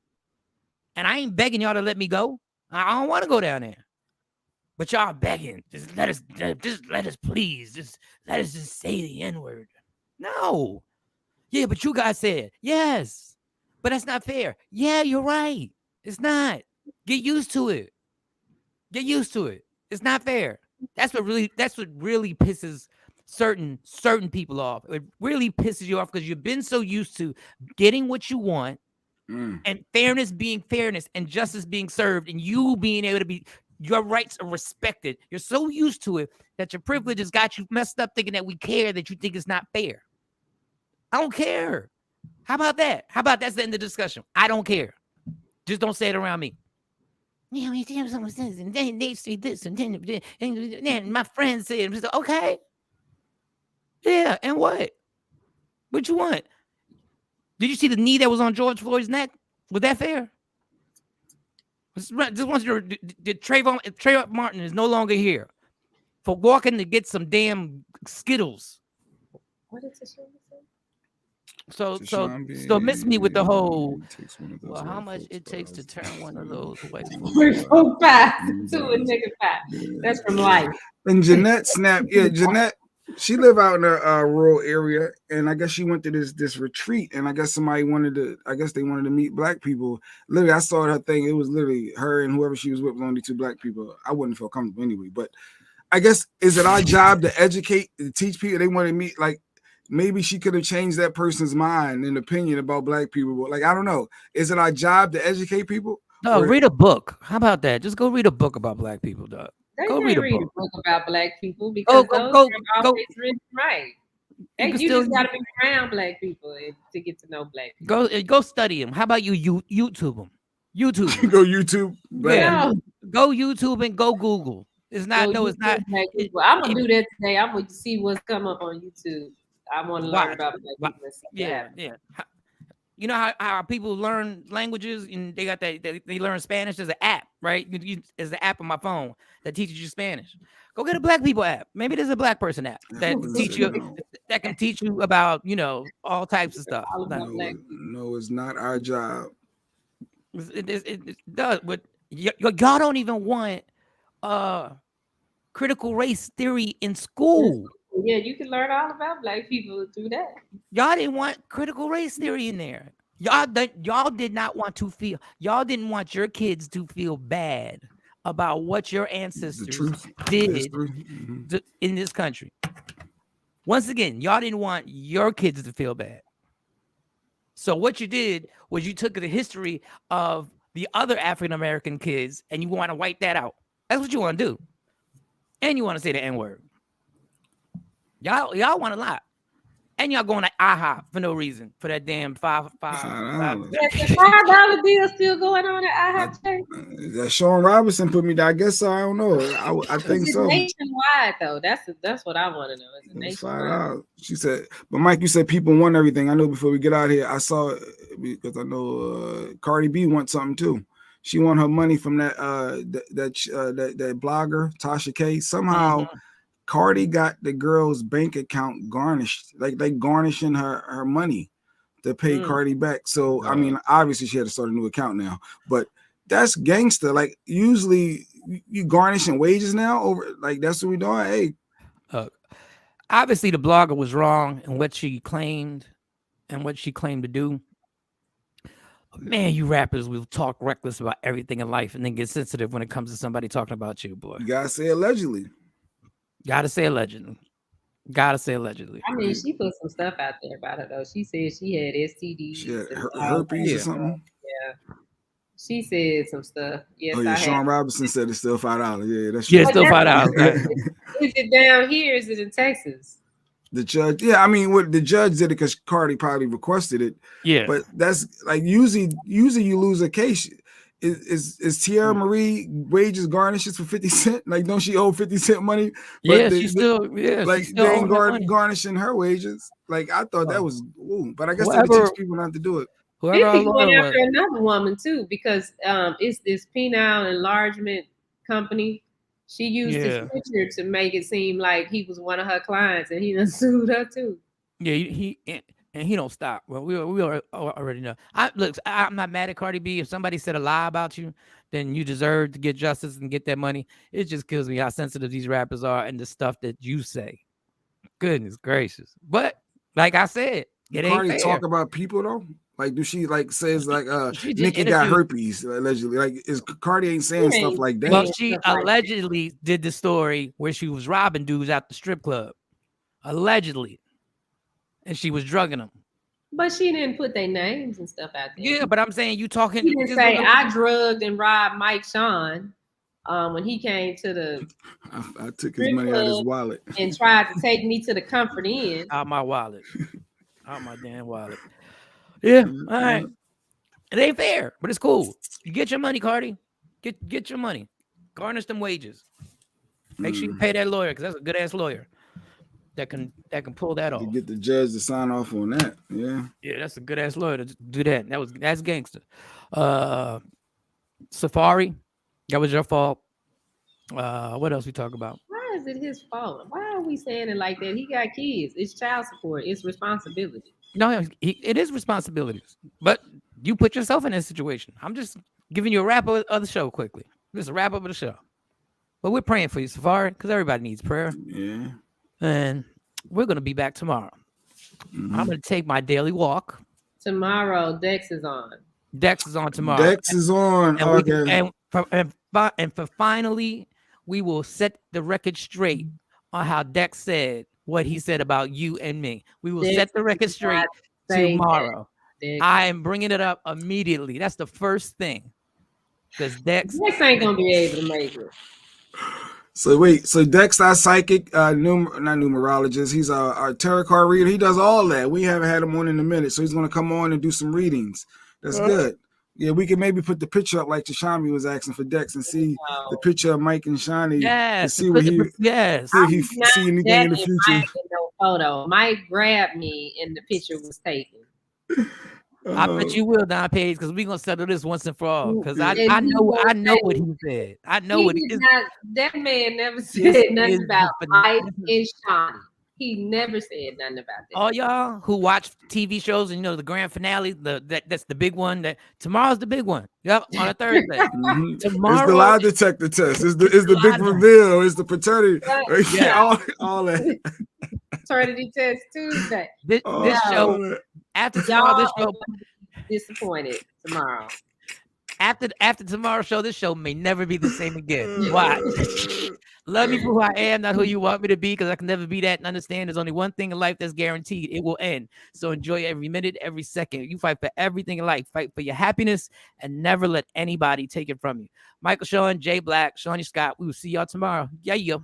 And I ain't begging y'all to let me go. I don't want to go down there. But y'all begging. Just let us please. Just let us just say the N-word. No. Yeah, but you guys said. Yes. But that's not fair. Yeah, you're right. It's not. Get used to it. Get used to it. It's not fair. That's what really pisses certain people off. It really pisses you off because you've been so used to getting what you want and fairness being fairness and justice being served and you being able to be your rights are respected. You're so used to it that your privilege has got you messed up thinking that we care, that you think it's not fair. I don't care. How about that? How about that's the end of the discussion? I don't care. Just don't say it around me. Yeah, someone says, and then they say this, and then my friend said, okay. Yeah, and what? What you want? Did you see the knee that was on George Floyd's neck? Was that fair? Just want you to, Trayvon Martin is no longer here for walking to get some damn Skittles. What is this? So miss me with the whole. Well, how much it takes to turn one of those white folks? 3, 4, 5 to a nigga 5. That's from life. And Jeanette snapped. Yeah, Jeanette. She live out in a rural area, and I guess she went to this retreat, and I guess somebody they wanted to meet black people. Literally, I saw her thing. It was literally her and whoever she was with was only 2 black people. I wouldn't feel comfortable anyway. But I guess is it our job to educate, to teach people? They want to meet like. Maybe she could have changed that person's mind and opinion about black people. But like, I don't know. Is it our job to educate people? No, read a book. How about that? Just go read a book about black people, dog. Go read a book about black people because those are always written right. You just got to be around black people to get to know black people. Go study them. How about you YouTube them? YouTube. Go YouTube. Yeah. Go YouTube and go Google. It's not. No, it's not. I'm gonna do that today. I'm gonna see what's come up on YouTube. I want to learn about black people. Yeah. You know how people learn languages and they got that they learn Spanish. There's an app, right? There's an app on my phone that teaches you Spanish. Go get a black people app. Maybe there's a black person app that can teach you about all types of stuff. No, it's not our job. It does, but y'all don't even want critical race theory in school. Yeah, you can learn all about black people through that. Y'all didn't want critical race theory in there. Y'all did not want to feel. Y'all didn't want your kids to feel bad about what your ancestors did in this country. Once again, y'all didn't want your kids to feel bad. So what you did was you took the history of the other African American kids and you want to wipe that out. That's what you want to do. And you want to say the N-word. Y'all want a lot. And y'all going to IHOP for no reason for that damn $5. The $5 deal still going on at IHOP. That Shawn Robinson put me down. I guess so. I don't know. I think so. Nationwide though. That's what I want to know. Is it nationwide? She said, but Mike, you said people want everything. I know before we get out of here, I saw because I know Cardi B wants something too. She won her money from that blogger Tasha K. Somehow. Cardi got the girl's bank account garnished, like they garnishing her money to pay Cardi back. So I mean, obviously she had to start a new account now, but that's gangster. Like usually you garnishing wages now over, like that's what we're doing. Hey, obviously the blogger was wrong in what she claimed and what she claimed to do. Man, you rappers will talk reckless about everything in life and then get sensitive when it comes to somebody talking about you, boy. You gotta say allegedly. Gotta say allegedly. I mean, she put some stuff out there about her though. She said she had STDs. She had herpes or something. Yeah. She said some stuff. Yes, yeah. Shawn Robinson said it's still $5. Yeah, that's true. Yeah, still $5. Is it down here? Is it in Texas? The judge, yeah, I mean, what the judge did it because Cardi probably requested it. Yeah, but that's like usually you lose a case. Is Tierra Marie wages garnishes for 50 Cent? Like, don't she owe 50 Cent money? But they ain't garnishing her wages. Like, I thought that was, but I guess they teach people not to do it. Whoever going after another woman too, because it's this penile enlargement company. She used his picture to make it seem like he was one of her clients, and he done sued her too. Yeah, he don't stop. Well, we already know. I'm not mad at Cardi B. If somebody said a lie about you, then you deserve to get justice and get that money. It just kills me how sensitive these rappers are and the stuff that you say. Goodness gracious! But like I said, it ain't fair. Talk about people though. Like, do she like says like Nicki got herpes allegedly? Like, is Cardi ain't saying stuff like that? Well, she allegedly did the story where she was robbing dudes at the strip club, allegedly, and she was drugging them. But she didn't put their names and stuff out there. Yeah, but I'm saying you talking. She didn't say I drugged and robbed Mike Shawn when he came to the. I took his money out of his wallet and tried to take me to the Comfort Inn. Out my wallet, out my damn wallet. Yeah, all right. It ain't fair, but it's cool. You get your money, Cardi. Get your money. Garnish them wages. Make sure you pay that lawyer because that's a good ass lawyer that can pull that off. To get the judge to sign off on that. Yeah. Yeah, that's a good ass lawyer to do that. That's gangster. Safari, that was your fault. What else we talk about? Why is it his fault? Why are we saying it like that? He got kids. It's child support. It's responsibility. No, it is responsibilities, but you put yourself in that situation. I'm just giving you a wrap up of the show quickly. Just a wrap up of the show. But we're praying for you, Safari, because everybody needs prayer. Yeah. And we're going to be back tomorrow. Mm-hmm. I'm going to take my daily walk. Tomorrow, Dex is on. Dex is on tomorrow. Dex is on. And for finally, we will set the record straight on how Dex said what he said about you and me. We will set the record straight tomorrow. I am bringing it up immediately. That's the first thing. Because Dex ain't gonna be able to make it. So Dex, our psychic, not numerologist. He's our tarot card reader. He does all that. We haven't had him on in a minute, so he's gonna come on and do some readings. That's good. Yeah, we can maybe put the picture up like Tashami was asking for Dex and see the picture of Mike and Shawnee. Yes. To see what he. Yes. See if he see anything in the future. Mike in no photo. Mike grabbed me and the picture was taken. I bet you will, Don Page, because we're gonna settle this once and for all. Because I know what he said. I know what he is. That man never said nothing about Mike and Shawnee. He never said nothing about that. All y'all who watch TV shows and the grand finale, that's the big one. That tomorrow's the big one. Yep, on a Thursday. Mm-hmm. Tomorrow, it's the lie detector test. It's the big reveal. It's the paternity. Yeah, all that. Paternity test Tuesday. This show after tomorrow. This show disappointed tomorrow. After tomorrow's show, this show may never be the same again. Why? Love me for who I am, not who you want me to be, because I can never be that. And understand there's only one thing in life that's guaranteed. It will end. So enjoy every minute, every second. You fight for everything in life. Fight for your happiness and never let anybody take it from you. Michael Shawn, Jay Black, Shawnee Scott. We will see y'all tomorrow. Yeah.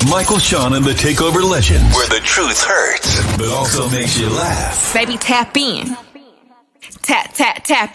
Michael Shawn and the Takeover Legends, where the truth hurts, but also makes you laugh. Baby, tap in. Tap in.